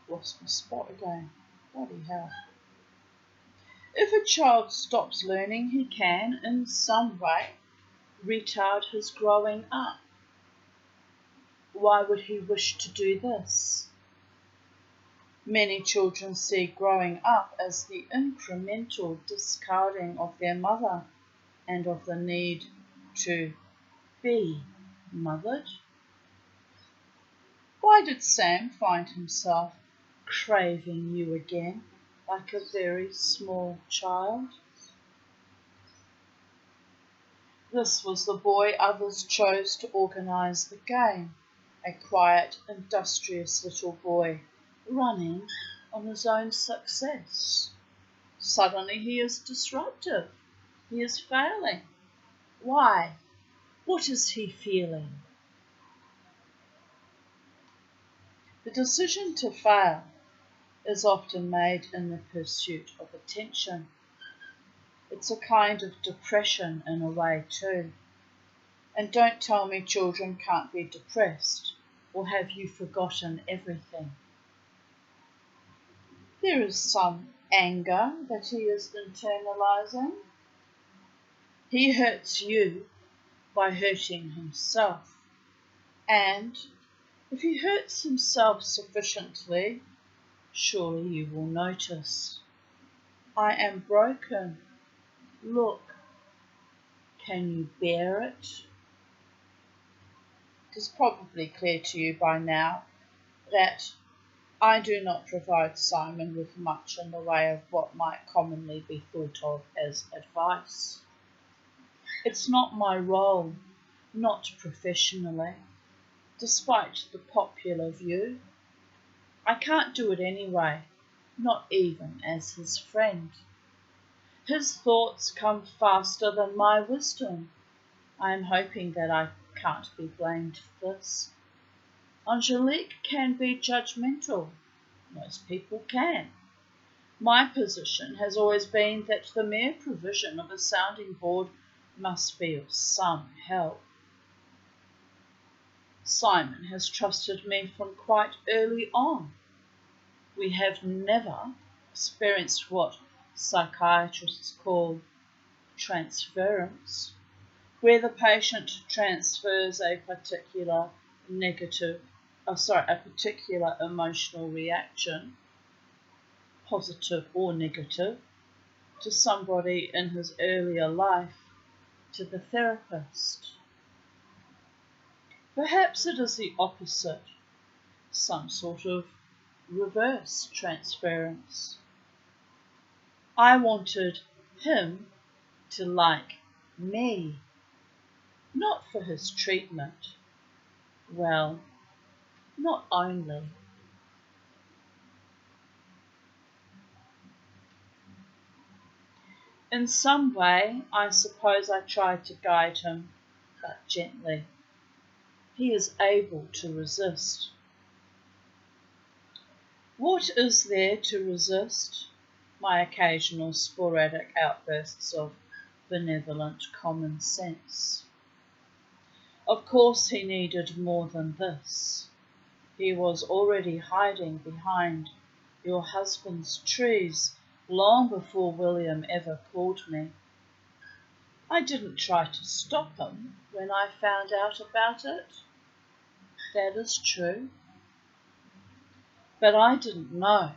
lost my spot again, bloody hell. If a child stops learning, he can, in some way, retard his growing up. Why would he wish to do this? Many children see growing up as the incremental discarding of their mother and of the need to be mothered. Why did Sam find himself craving you again like a very small child? This was the boy others chose to organise the game, a quiet, industrious little boy, running on his own success. Suddenly he is disruptive. He is failing. Why? What is he feeling? The decision to fail is often made in the pursuit of attention. It's a kind of depression in a way too. And don't tell me children can't be depressed, or have you forgotten everything? There is some anger that he is internalizing. He hurts you by hurting himself. And if he hurts himself sufficiently, surely you will notice. I am broken. Look, can you bear it? It is probably clear to you by now that I do not provide Simon with much in the way of what might commonly be thought of as advice. It's not my role, not professionally, despite the popular view. I can't do it anyway, not even as his friend. His thoughts come faster than my wisdom. I am hoping that I can't be blamed for this. Angelique can be judgmental. Most people can. My position has always been that the mere provision of a sounding board must be of some help. Simon has trusted me from quite early on. We have never experienced what psychiatrists call transference, where the patient transfers a particular emotional reaction, positive or negative, to somebody in his earlier life, to the therapist. Perhaps it is the opposite, some sort of reverse transference. I wanted him to like me, not for his treatment. Well, not only. In some way, I suppose I tried to guide him, but gently. He is able to resist. What is there to resist? My occasional sporadic outbursts of benevolent common sense. Of course he needed more than this. He was already hiding behind your husband's trees long before William ever called me. I didn't try to stop him when I found out about it. That is true. But I didn't know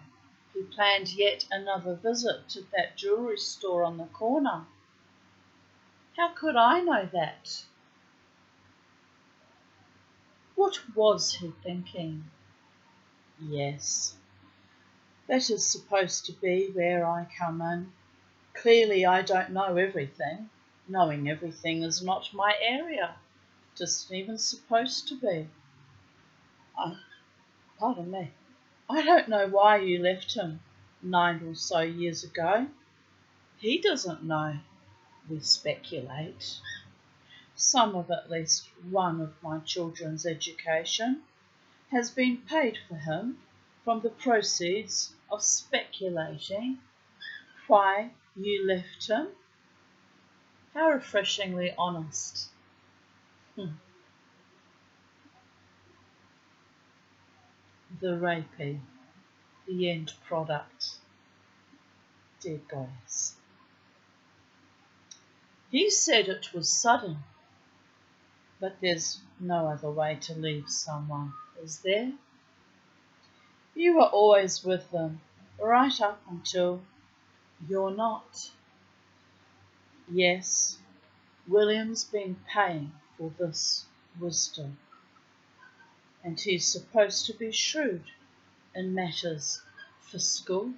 he planned yet another visit to that jewellery store on the corner. How could I know that? What was he thinking? Yes, that is supposed to be where I come in. Clearly I don't know everything. Knowing everything is not my area. It isn't even supposed to be. Pardon me. I don't know why you left him 9 or so years ago. He doesn't know. We speculate. Some of at least one of my children's education has been paid for him from the proceeds of speculating why you left him. How refreshingly honest. The rapey, the end product. Dear goddess. He said it was sudden, but there's no other way to leave someone, is there? You were always with them, right up until you're not. Yes, William's been paying for this wisdom, and he's supposed to be shrewd in matters fiscal.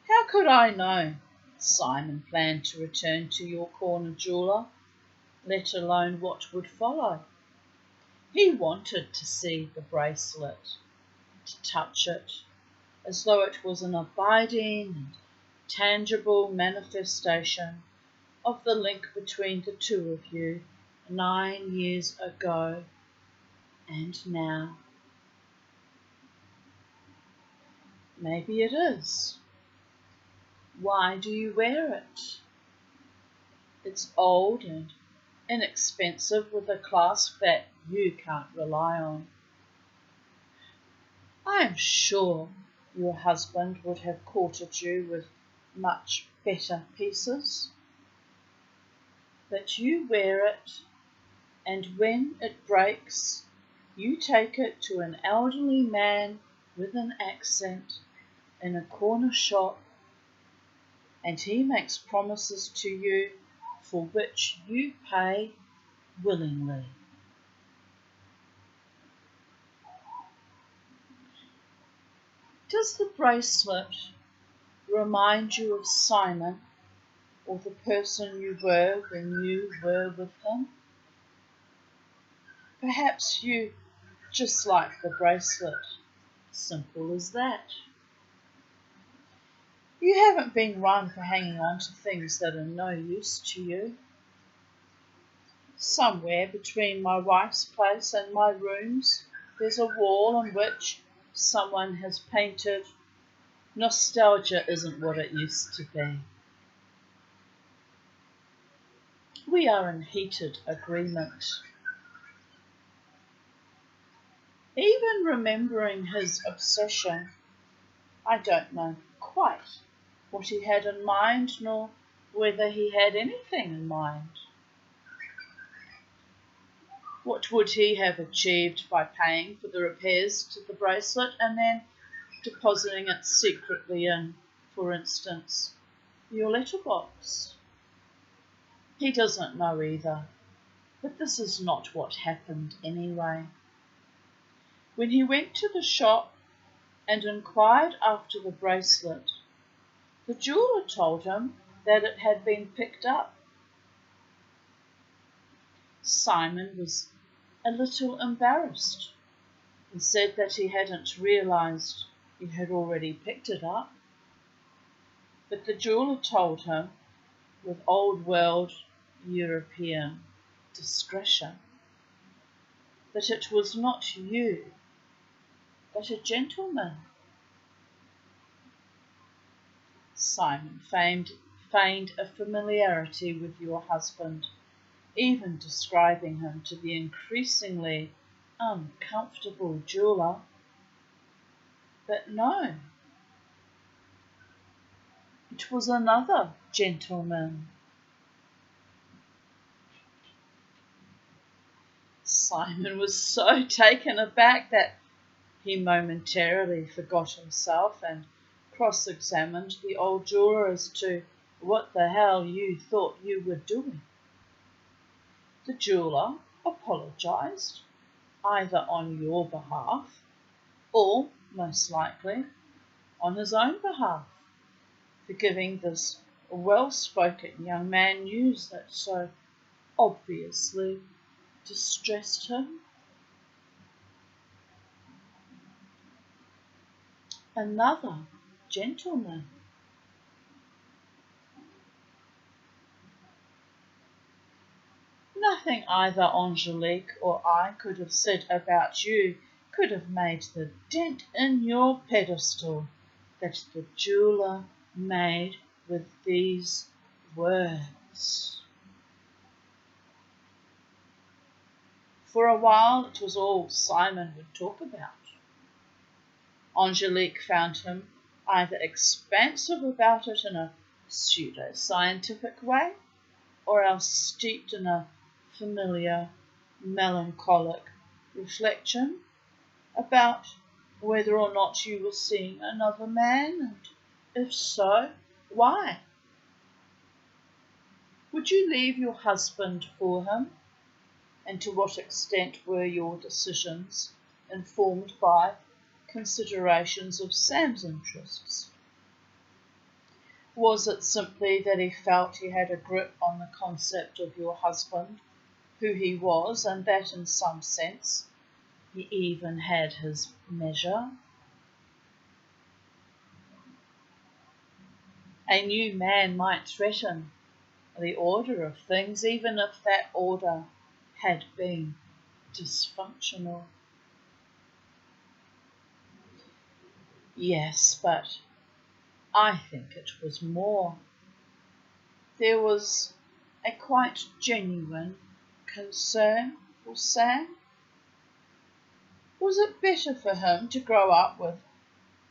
How could I know Simon planned to return to your corner jeweller, let alone what would follow? He wanted to see the bracelet, to touch it, as though it was an abiding and tangible manifestation of the link between the two of you 9 years ago and now. Maybe it is. Why do you wear it? It's old and inexpensive with a clasp that you can't rely on. I am sure your husband would have courted you with much better pieces. But you wear it, and when it breaks, you take it to an elderly man with an accent in a corner shop, and he makes promises to you for which you pay willingly. Does the bracelet remind you of Simon or the person you were when you were with him? Perhaps you just like the bracelet. Simple as that. You haven't been run for hanging on to things that are no use to you. Somewhere between my wife's place and my rooms, there's a wall on which someone has painted, "Nostalgia isn't what it used to be." We are in heated agreement. Even remembering his obsession, I don't know quite what he had in mind, nor whether he had anything in mind. What would he have achieved by paying for the repairs to the bracelet and then depositing it secretly in, for instance, your letterbox? He doesn't know either, but this is not what happened anyway. When he went to the shop and inquired after the bracelet, the jeweller told him that it had been picked up. Simon was a little embarrassed and said that he hadn't realised you had already picked it up. But the jeweller told him, with old world European discretion, that it was not you, but a gentleman. Simon feigned a familiarity with your husband, even describing him to the increasingly uncomfortable jeweller. But no, it was another gentleman. Simon was so taken aback that he momentarily forgot himself and cross-examined the old jeweller as to what the hell you thought you were doing. The jeweller apologised, either on your behalf or, most likely, on his own behalf, for giving this well-spoken young man news that so obviously distressed him. Another gentleman. Nothing either Angelique or I could have said about you could have made the dent in your pedestal that the jeweller made with these words. For a while it was all Simon would talk about. Angelique found him either expansive about it in a pseudo-scientific way, or else steeped in a familiar, melancholic reflection about whether or not you were seeing another man, and if so, why? Would you leave your husband for him? And to what extent were your decisions informed by considerations of Sam's interests? Was it simply that he felt he had a grip on the concept of your husband, who he was, and that in some sense he even had his measure? A new man might threaten the order of things, even if that order had been dysfunctional. Yes, but I think it was more. There was a quite genuine concern for Sam. Was it better for him to grow up with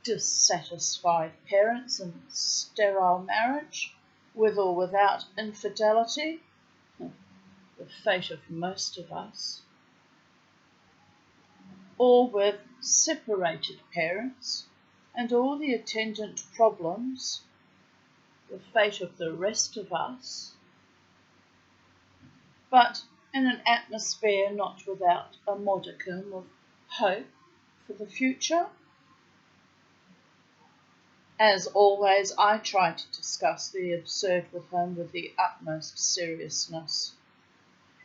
dissatisfied parents and sterile marriage, with or without infidelity? The fate of most of us. Or with separated parents and all the attendant problems, the fate of the rest of us, but in an atmosphere not without a modicum of hope for the future? As always, I try to discuss the absurd with him with the utmost seriousness.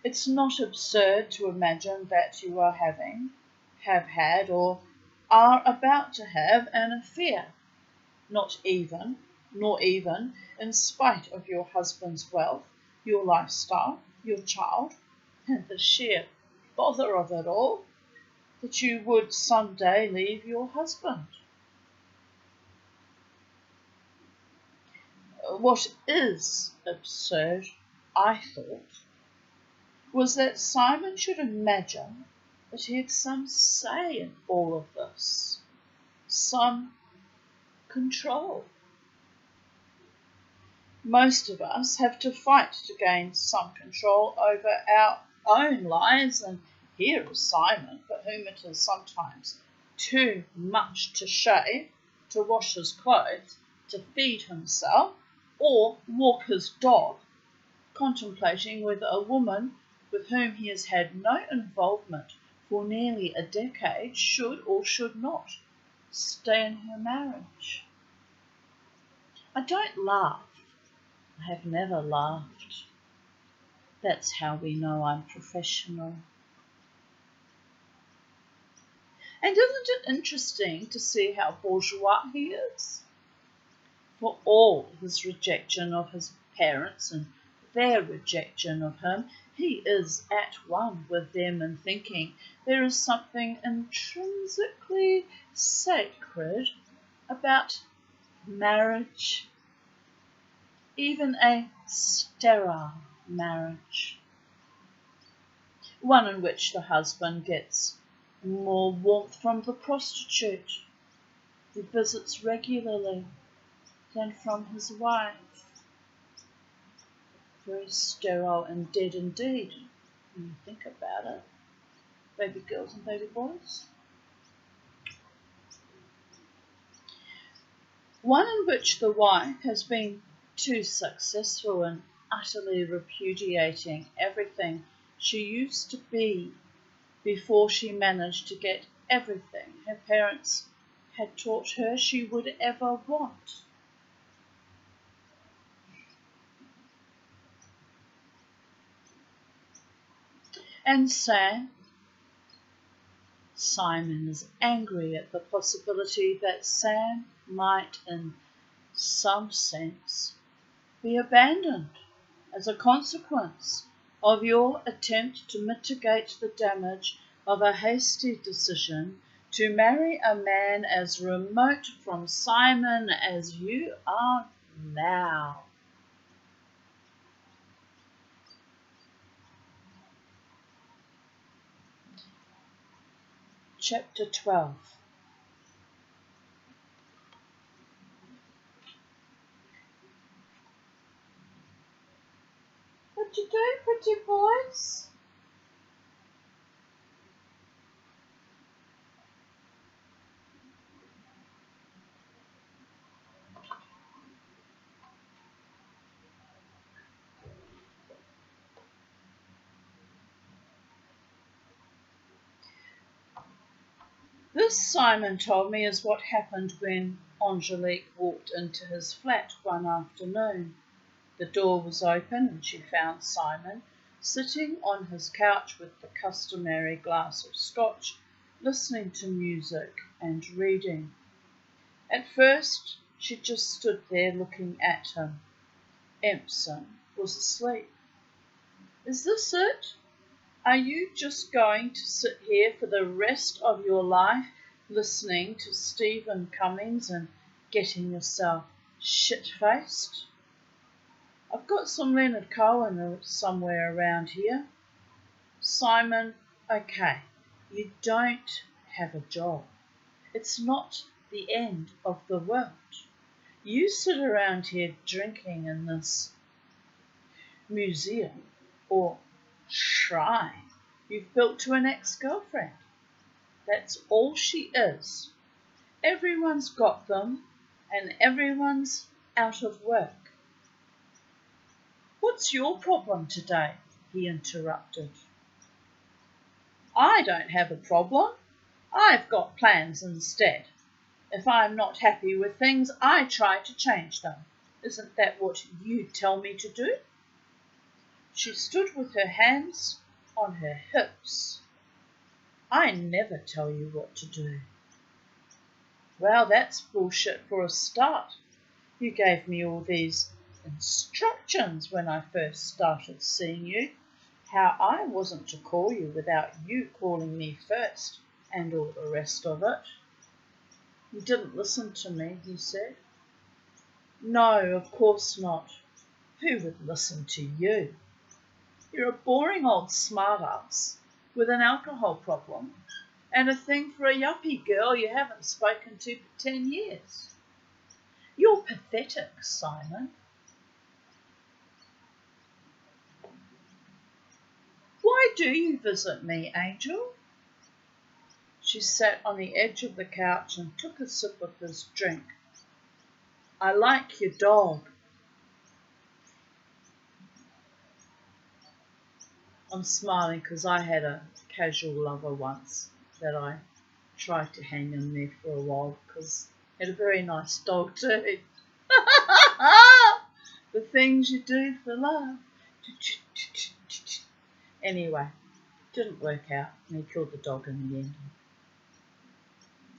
It's not absurd to imagine that you are having, have had, or are about to have an affair, nor even, in spite of your husband's wealth, your lifestyle, your child, and the sheer bother of it all, that you would some day leave your husband. What is absurd, I thought, was that Simon should imagine that he had some say in all of this, some control. Most of us have to fight to gain some control over our own lives, and here is Simon, for whom it is sometimes too much to shave, to wash his clothes, to feed himself, or walk his dog, contemplating whether a woman with whom he has had no involvement for nearly a decade should or should not stay in her marriage. I don't laugh. I have never laughed. That's how we know I'm professional. And isn't it interesting to see how bourgeois he is? For all his rejection of his parents and their rejection of him, he is at one with them in thinking there is something intrinsically sacred about marriage, even a sterile marriage, one in which the husband gets more warmth from the prostitute who visits regularly than from his wife. Very sterile and dead indeed, when you think about it, baby girls and baby boys. One in which the wife has been too successful in utterly repudiating everything she used to be before she managed to get everything her parents had taught her she would ever want. And Simon is angry at the possibility that Sam might, in some sense, be abandoned as a consequence of your attempt to mitigate the damage of a hasty decision to marry a man as remote from Simon as you are now. Chapter 12. What you doing, pretty boys? This, Simon told me, is what happened when Angelique walked into his flat one afternoon. The door was open and she found Simon sitting on his couch with the customary glass of scotch, listening to music and reading. At first, she just stood there looking at him. Empson was asleep. "Is this it? Are you just going to sit here for the rest of your life listening to Stephen Cummings and getting yourself shit-faced?" "I've got some Leonard Cohen somewhere around here." "Simon, okay, you don't have a job. It's not the end of the world. You sit around here drinking in this museum or shrine you've built to an ex-girlfriend. That's all she is. Everyone's got them and everyone's out of work." "What's your problem today?" he interrupted. "I don't have a problem. I've got plans instead. If I'm not happy with things, I try to change them. Isn't that what you tell me to do?" She stood with her hands on her hips. "I never tell you what to do." "Well, that's bullshit for a start. You gave me all these instructions when I first started seeing you, how I wasn't to call you without you calling me first, and all the rest of it." "You didn't listen to me," he said. "No, of course not. Who would listen to you? You're a boring old smart-ass with an alcohol problem and a thing for a yuppie girl you haven't spoken to for 10 years. You're pathetic, Simon." "Why do you visit me, Angel?" She sat on the edge of the couch and took a sip of his drink. "I like your dog." I'm smiling because I had a casual lover once that I tried to hang in there for a while because he had a very nice dog too. The things you do for love. Anyway, didn't work out and he killed the dog in the end.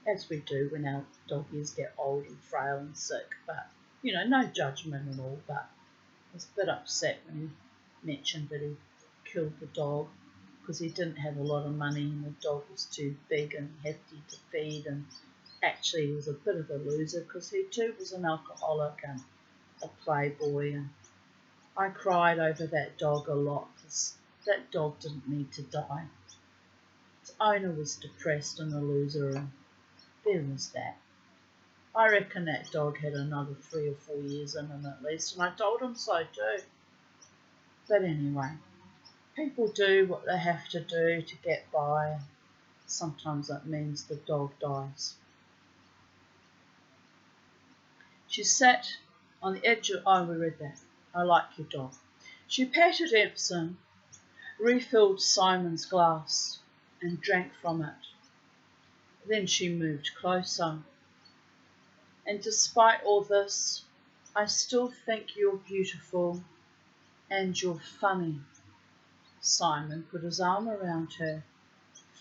As we do when our doggies get old and frail and sick, but no judgment and all, but I was a bit upset when he mentioned that he killed the dog because he didn't have a lot of money and the dog was too big and hefty to feed, and actually he was a bit of a loser because he too was an alcoholic and a playboy, and I cried over that dog a lot because that dog didn't need to die. Its owner was depressed and a loser, and there was that. I reckon that dog had another 3 or 4 years in him at least, and I told him so too. But anyway, people do what they have to do to get by. Sometimes that means the dog dies. She sat on the edge of... Oh, we read that. I like your dog. She patted Empson, refilled Simon's glass, and drank from it. Then she moved closer. "And despite all this, I still think you're beautiful and you're funny." Simon put his arm around her.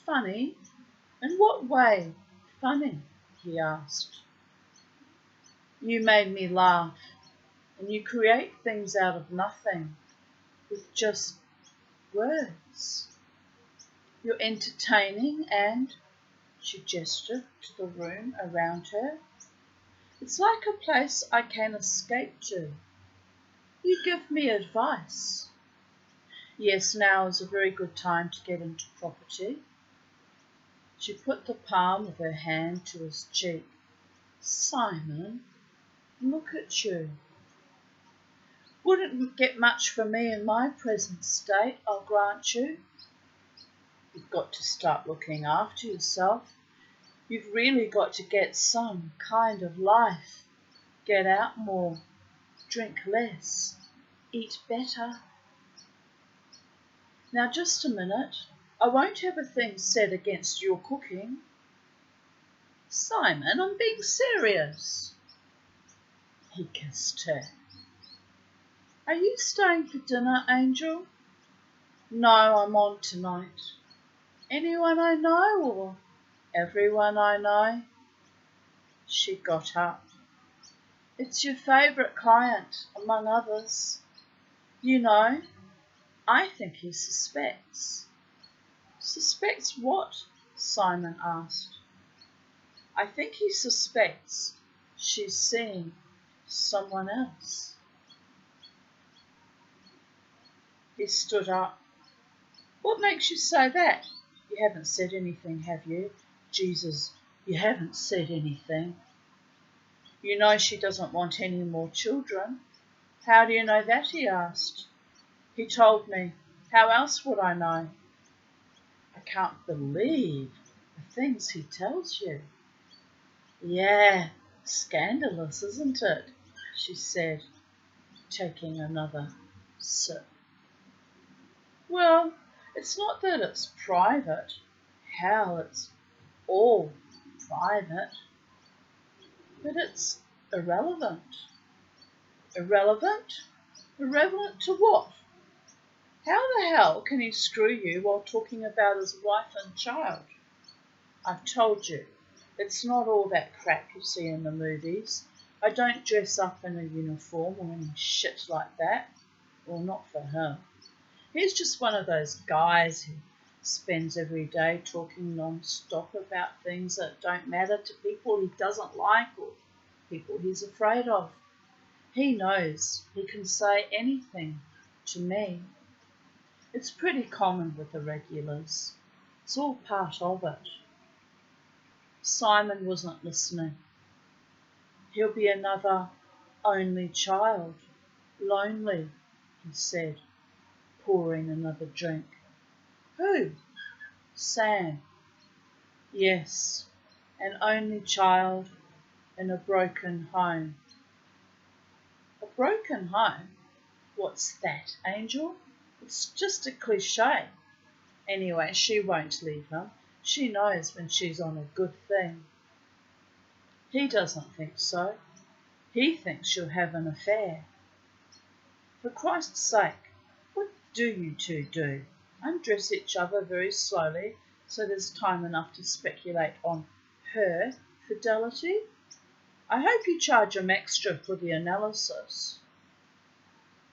"Funny? In what way funny?" he asked. "You made me laugh, and you create things out of nothing with just words. You're entertaining and..." She gestured to the room around her. "It's like a place I can escape to. You give me advice. Yes, now is a very good time to get into property." She put the palm of her hand to his cheek. "Simon, look at you. Wouldn't get much for me in my present state, I'll grant you. You've got to start looking after yourself. You've really got to get some kind of life. Get out more, drink less, eat better." "Now just a minute. I won't have a thing said against your cooking." Simon, I'm being serious. He kissed her. Are you staying for dinner, Angel? No, I'm on tonight. Anyone I know or everyone I know? She got up. It's your favourite client, among others. You know, I think he suspects. Suspects what? Simon asked. I think he suspects she's seeing someone else. He stood up. What makes you say that? You haven't said anything, have you? Jesus, you haven't said anything. You know she doesn't want any more children. How do you know that? He asked. He told me. How else would I know? I can't believe the things he tells you. Yeah, scandalous, isn't it? She said, taking another sip. Well, it's not that it's private. Hell, it's all private. But it's irrelevant. Irrelevant? Irrelevant to what? How the hell can he screw you while talking about his wife and child? I've told you, it's not all that crap you see in the movies. I don't dress up in a uniform or any shit like that. Well, not for him. He's just one of those guys who spends every day talking non-stop about things that don't matter to people he doesn't like or people he's afraid of. He knows he can say anything to me. It's pretty common with the regulars. It's all part of it. Simon wasn't listening. He'll be another only child. Lonely, he said, pouring another drink. Who? Sam. Yes, an only child in a broken home. A broken home? What's that, Angel? It's just a cliche. Anyway, she won't leave him. She knows when she's on a good thing. He doesn't think so. He thinks she'll have an affair. For Christ's sake, what do you two do? Undress each other very slowly so there's time enough to speculate on her fidelity? I hope you charge him extra for the analysis.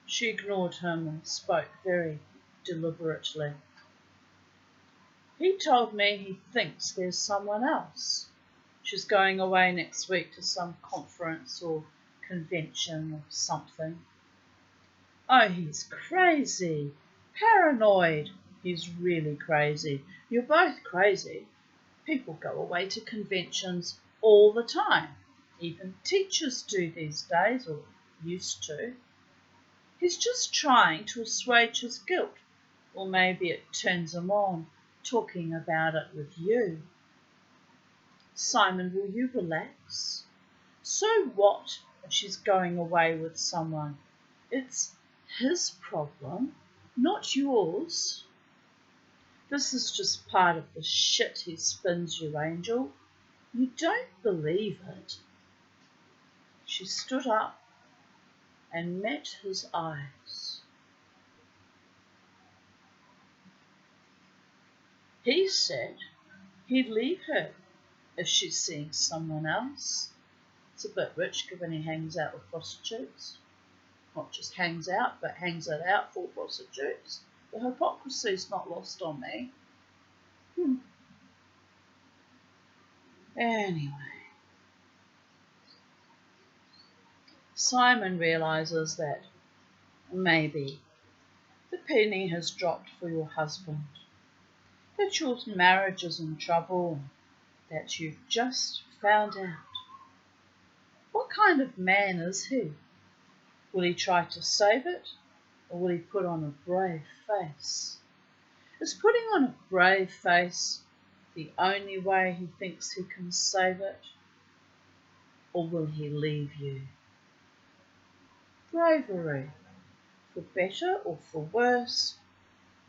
She ignored him and spoke very deliberately. He told me he thinks there's someone else. She's going away next week to some conference or convention or something. Oh, he's crazy, paranoid. He's really crazy. You're both crazy. People go away to conventions all the time. Even teachers do these days, or used to. He's just trying to assuage his guilt, or maybe it turns him on, talking about it with you. Simon, will you relax? So what if she's going away with someone? It's his problem, not yours. This is just part of the shit he spins you, Angel. You don't believe it. She stood up and met his eyes. He said he'd leave her if she's seeing someone else. It's a bit rich given he hangs out with prostitutes. Not just hangs out, but hangs it out for prostitutes. The hypocrisy's not lost on me. Anyway, Simon realises that maybe the penny has dropped for your husband, that your marriage is in trouble, that you've just found out. What kind of man is he? Will he try to save it, or will he put on a brave face? Is putting on a brave face the only way he thinks he can save it, or will he leave you? Bravery, for better or for worse,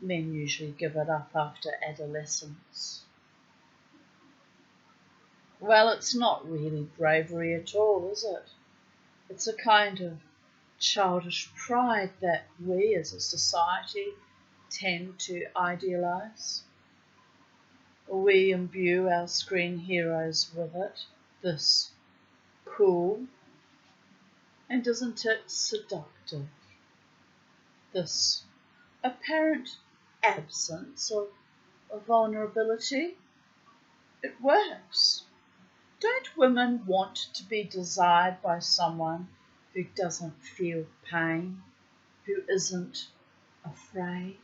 men usually give it up after adolescence. Well, it's not really bravery at all, is it? It's a kind of childish pride that we as a society tend to idealise. We imbue our screen heroes with it, this cool, and isn't it seductive? This apparent absence of vulnerability. It works. Don't women want to be desired by someone who doesn't feel pain, who isn't afraid?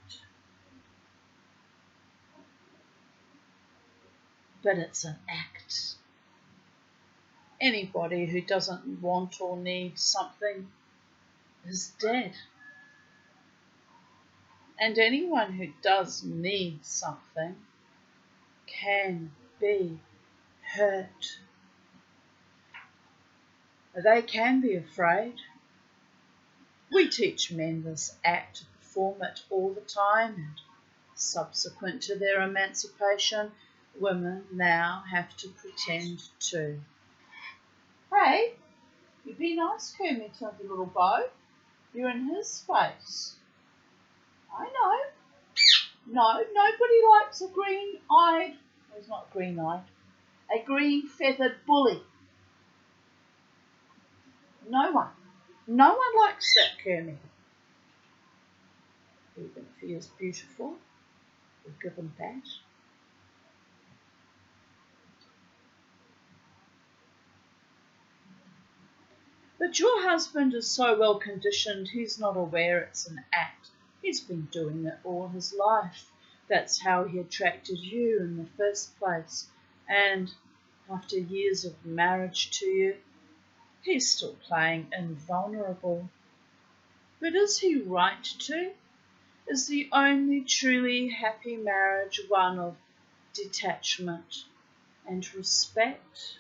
But it's an act. Anybody who doesn't want or need something is dead. And anyone who does need something can be hurt. They can be afraid. We teach men this act to perform it all the time, and subsequent to their emancipation, women now have to pretend to. Hey, you be nice, Kermit, to the little boy. You're in his space. I know. No, nobody likes a green-eyed, well, he's not green-eyed, a green-feathered bully. No one. No one likes that, Kermit. Even if he is beautiful, we'll give him that. But your husband is so well conditioned, he's not aware it's an act. He's been doing it all his life. That's how he attracted you in the first place. And after years of marriage to you, he's still playing invulnerable. But is he right to? Is the only truly happy marriage one of detachment and respect?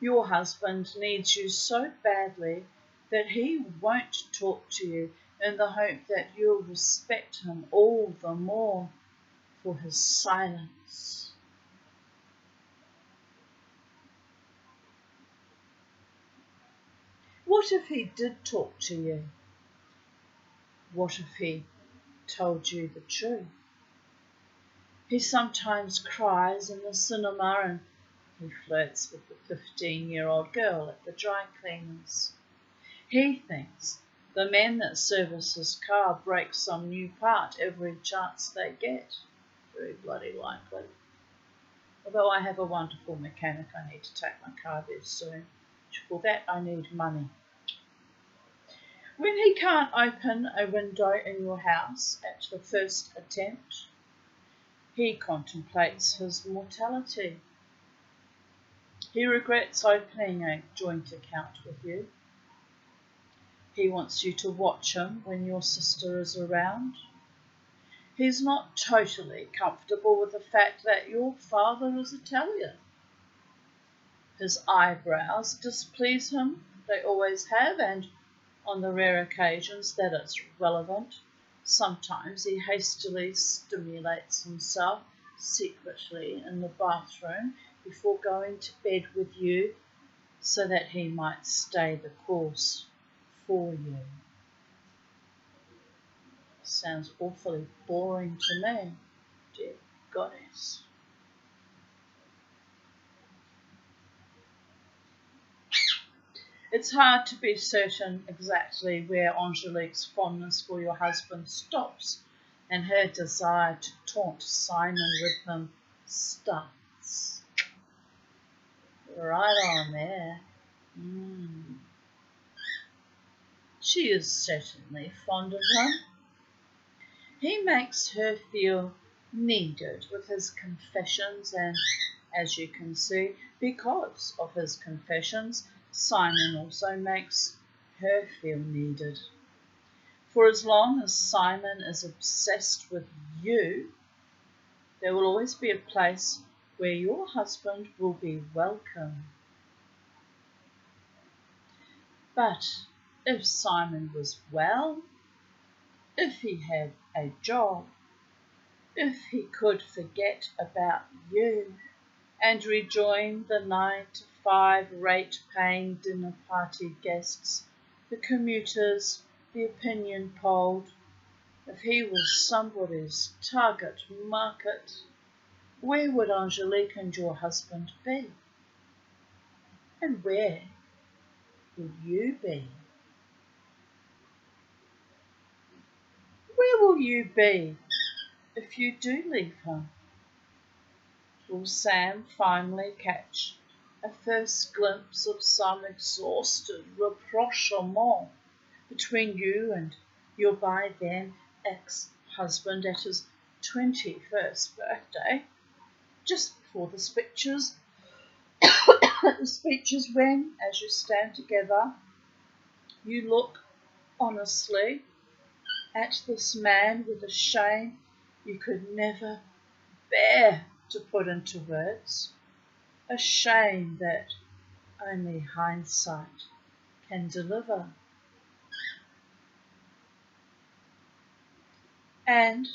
Your husband needs you so badly that he won't talk to you in the hope that you'll respect him all the more for his silence. What if he did talk to you? What if he told you the truth? He sometimes cries in the cinema and he flirts with the 15-year-old girl at the dry cleaners. He thinks the men that service his car break some new part every chance they get. Very bloody likely. Although I have a wonderful mechanic I need to take my car there soon. For that I need money. When he can't open a window in your house at the first attempt, he contemplates his mortality. He regrets opening a joint account with you. He wants you to watch him when your sister is around. He's not totally comfortable with the fact that your father is Italian. His eyebrows displease him, they always have, and on the rare occasions that it's relevant, sometimes he hastily stimulates himself secretly in the bathroom before going to bed with you so that he might stay the course for you. Sounds awfully boring to me, dear goddess. It's hard to be certain exactly where Angelique's fondness for your husband stops and her desire to taunt Simon with him starts. Right on there. She is certainly fond of him. He makes her feel needed with his confessions, and as you can see, because of his confessions, Simon also makes her feel needed. For as long as Simon is obsessed with you, there will always be a place where your husband will be welcome. But if Simon was well, if he had a job, If he could forget about you and rejoin the 9 to 5 rate-paying dinner party guests, the commuters, the opinion polled, if he was somebody's target market, where would Angelique and your husband be? And where will you be? Where will you be if you do leave him? Will Sam finally catch a first glimpse of some exhausted rapprochement between you and your by then ex-husband at his 21st birthday, just before the speeches, when, as you stand together, you look honestly at this man with a shame you could never bear to put into words, a shame that only hindsight can deliver. And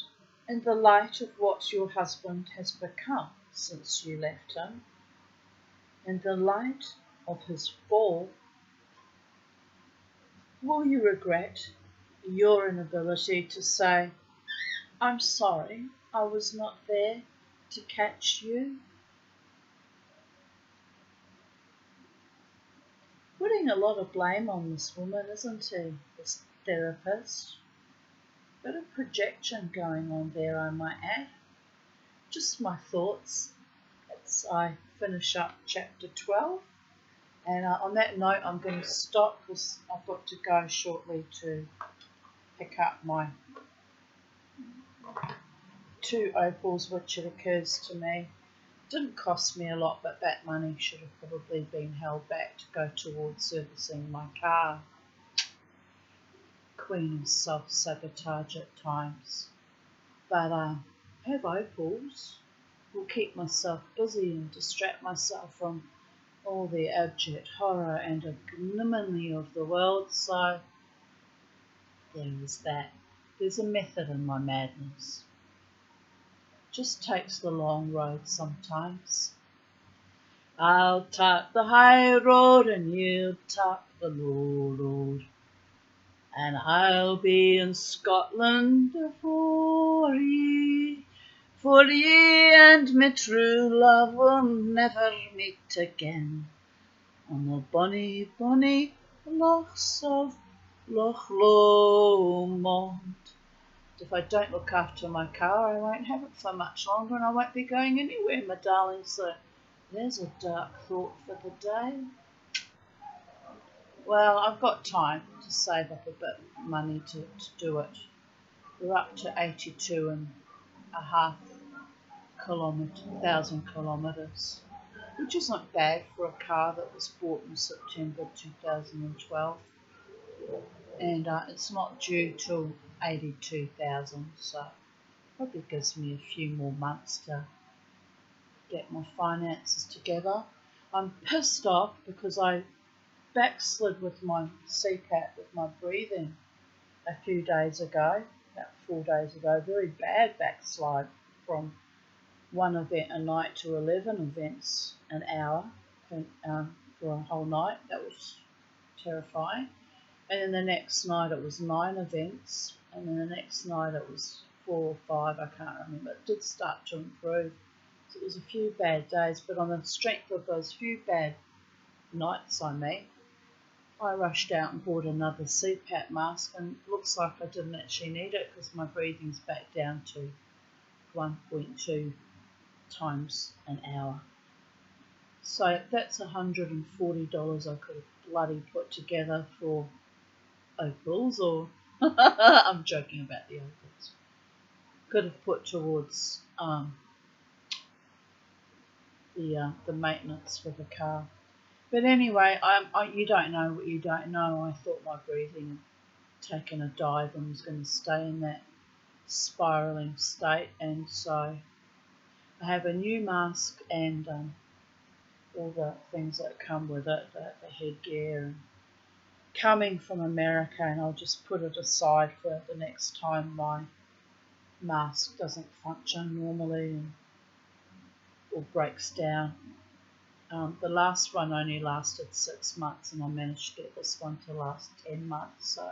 in the light of what your husband has become since you left him, in the light of his fall, will you regret your inability to say, I'm sorry, I was not there to catch you? Putting a lot of blame on this woman, isn't he, this therapist? Bit of projection going on there, I might add. Just my thoughts as I finish up chapter 12. And on that note, I'm going to stop because I've got to go shortly to pick up my 2 opals, which it occurs to me didn't cost me a lot, but that money should have probably been held back to go towards servicing my car. Queen of self-sabotage at times. But have opals will keep myself busy and distract myself from all the abject horror and ignominy of the world, so there is that. There's a method in my madness. Just takes the long road sometimes. I'll take the high road and you'll take the low road, and I'll be in Scotland for ye and me true love will never meet again on the bonny, bonny lochs of Loch Lomond. If I don't look after my car, I won't have it for much longer and I won't be going anywhere, my darling. So there's a dark thought for the day. Well, I've got time to save up a bit of money to do it. We're up to 82.5 kilometres, which is not bad for a car that was bought in September 2012. And it's not due till 82,000, so probably gives me a few more months to get my finances together. I'm pissed off because I backslid with my CPAP, with my breathing, a few days ago, about 4 days ago. Very bad backslide from 1 event a night to 11 events an hour for a whole night. That was terrifying. And then the next night it was 9 events, and then the next night it was 4 or 5, I can't remember. It did start to improve. So it was a few bad days, but on the strength of those few bad nights I rushed out and bought another CPAP mask, and it looks like I didn't actually need it because my breathing's back down to 1.2 times an hour. So that's $140 I could have bloody put together for opals, or I'm joking about the opals. Could have put towards the maintenance for the car. But anyway, you don't know what you don't know. I thought my breathing had taken a dive and was going to stay in that spiralling state, and so I have a new mask and all the things that come with it, the headgear, and coming from America, and I'll just put it aside for the next time my mask doesn't function normally or breaks down. The last one only lasted 6 months, and I managed to get this one to last 10 months. So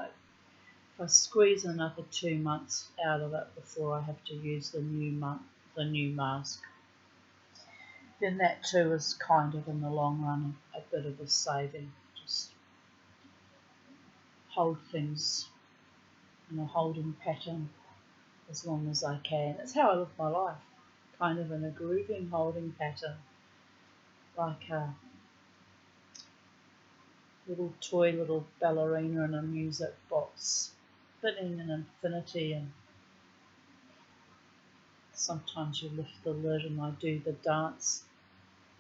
if I squeeze another 2 months out of it before I have to use the new mask, then that too is kind of in the long run a bit of a saving. Just hold things in a holding pattern as long as I can. That's how I live my life, kind of in a grooving holding pattern, like a little ballerina in a music box, spinning in infinity, and sometimes you lift the lid and I do the dance,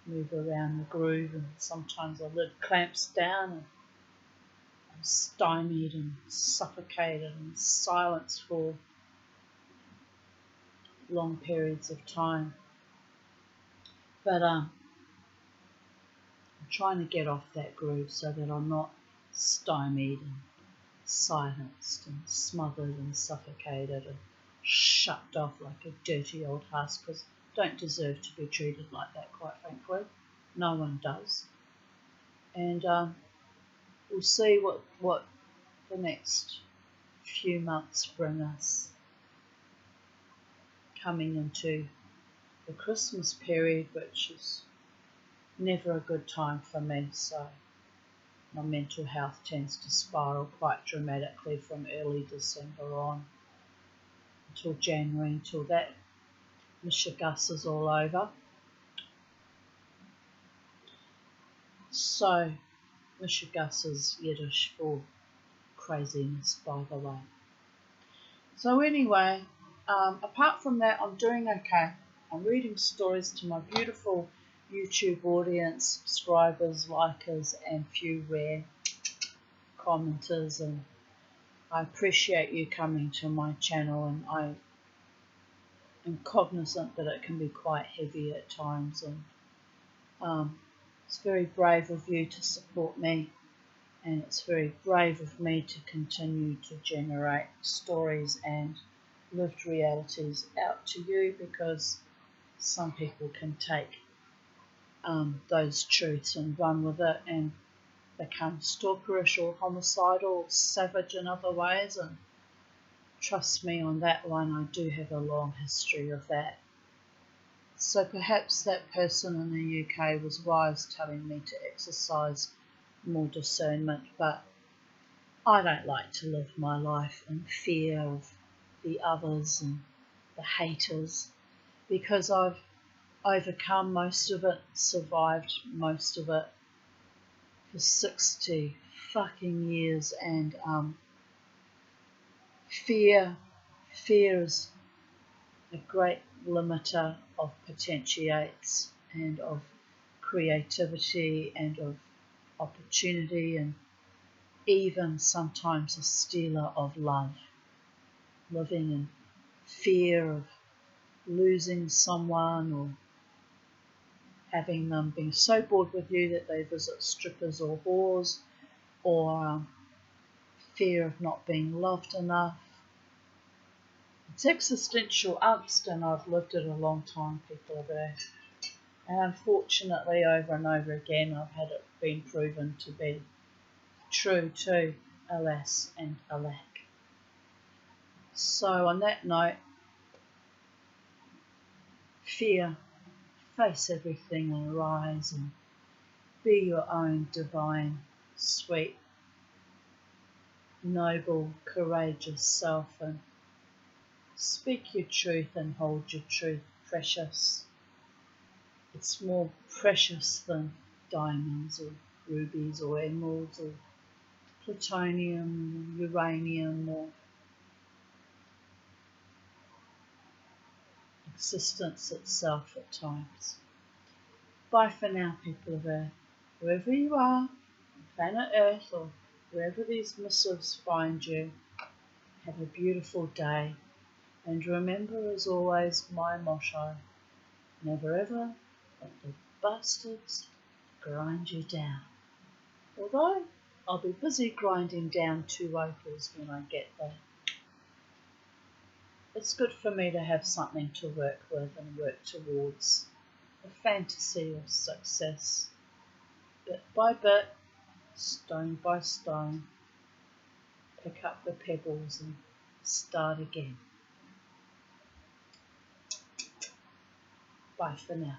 move around the groove, and sometimes the lid clamps down and I'm stymied and suffocated and silenced for long periods of time. But I'm trying to get off that groove so that I'm not stymied and silenced and smothered and suffocated and shut off like a dirty old husk, because I don't deserve to be treated like that, quite frankly. No one does. And we'll see what the next few months bring us, coming into the Christmas period, which is never a good time for me. So my mental health tends to spiral quite dramatically from early December on until January, until that mishigas is all over. So mishigas is Yiddish for craziness, by the way. So anyway, apart from that, I'm doing okay. I'm reading stories to my beautiful YouTube audience, subscribers, likers, and few rare commenters, and I appreciate you coming to my channel, and I am cognizant that it can be quite heavy at times, and it's very brave of you to support me, and it's very brave of me to continue to generate stories and lived realities out to you, because some people can take those truths and run with it and become stalkerish or homicidal or savage in other ways, and trust me on that one, I do have a long history of that. So perhaps that person in the UK was wise telling me to exercise more discernment, but I don't like to live my life in fear of the others and the haters, because I've overcome most of it, survived most of it for 60 fucking years, and fear is a great limiter of potentiates and of creativity and of opportunity, and even sometimes a stealer of love. Living in fear of losing someone, or having them being so bored with you that they visit strippers or whores, or fear of not being loved enough. It's existential angst, and I've lived it a long time, people of Earth. And unfortunately, over and over again, I've had it been proven to be true too, alas and alack. So on that note, fear, face everything and rise and be your own divine, sweet, noble, courageous self, and speak your truth and hold your truth precious. It's more precious than diamonds or rubies or emeralds or plutonium, uranium, or existence itself at times. Bye for now, people of Earth. Wherever you are, on planet Earth, or wherever these missives find you, have a beautiful day. And remember, as always, my motto: never ever let the bastards grind you down. Although I'll be busy grinding down 2 opals when I get there. it's good for me to have something to work with and work towards, a fantasy of success, bit by bit, stone by stone, pick up the pebbles and start again. Bye for now.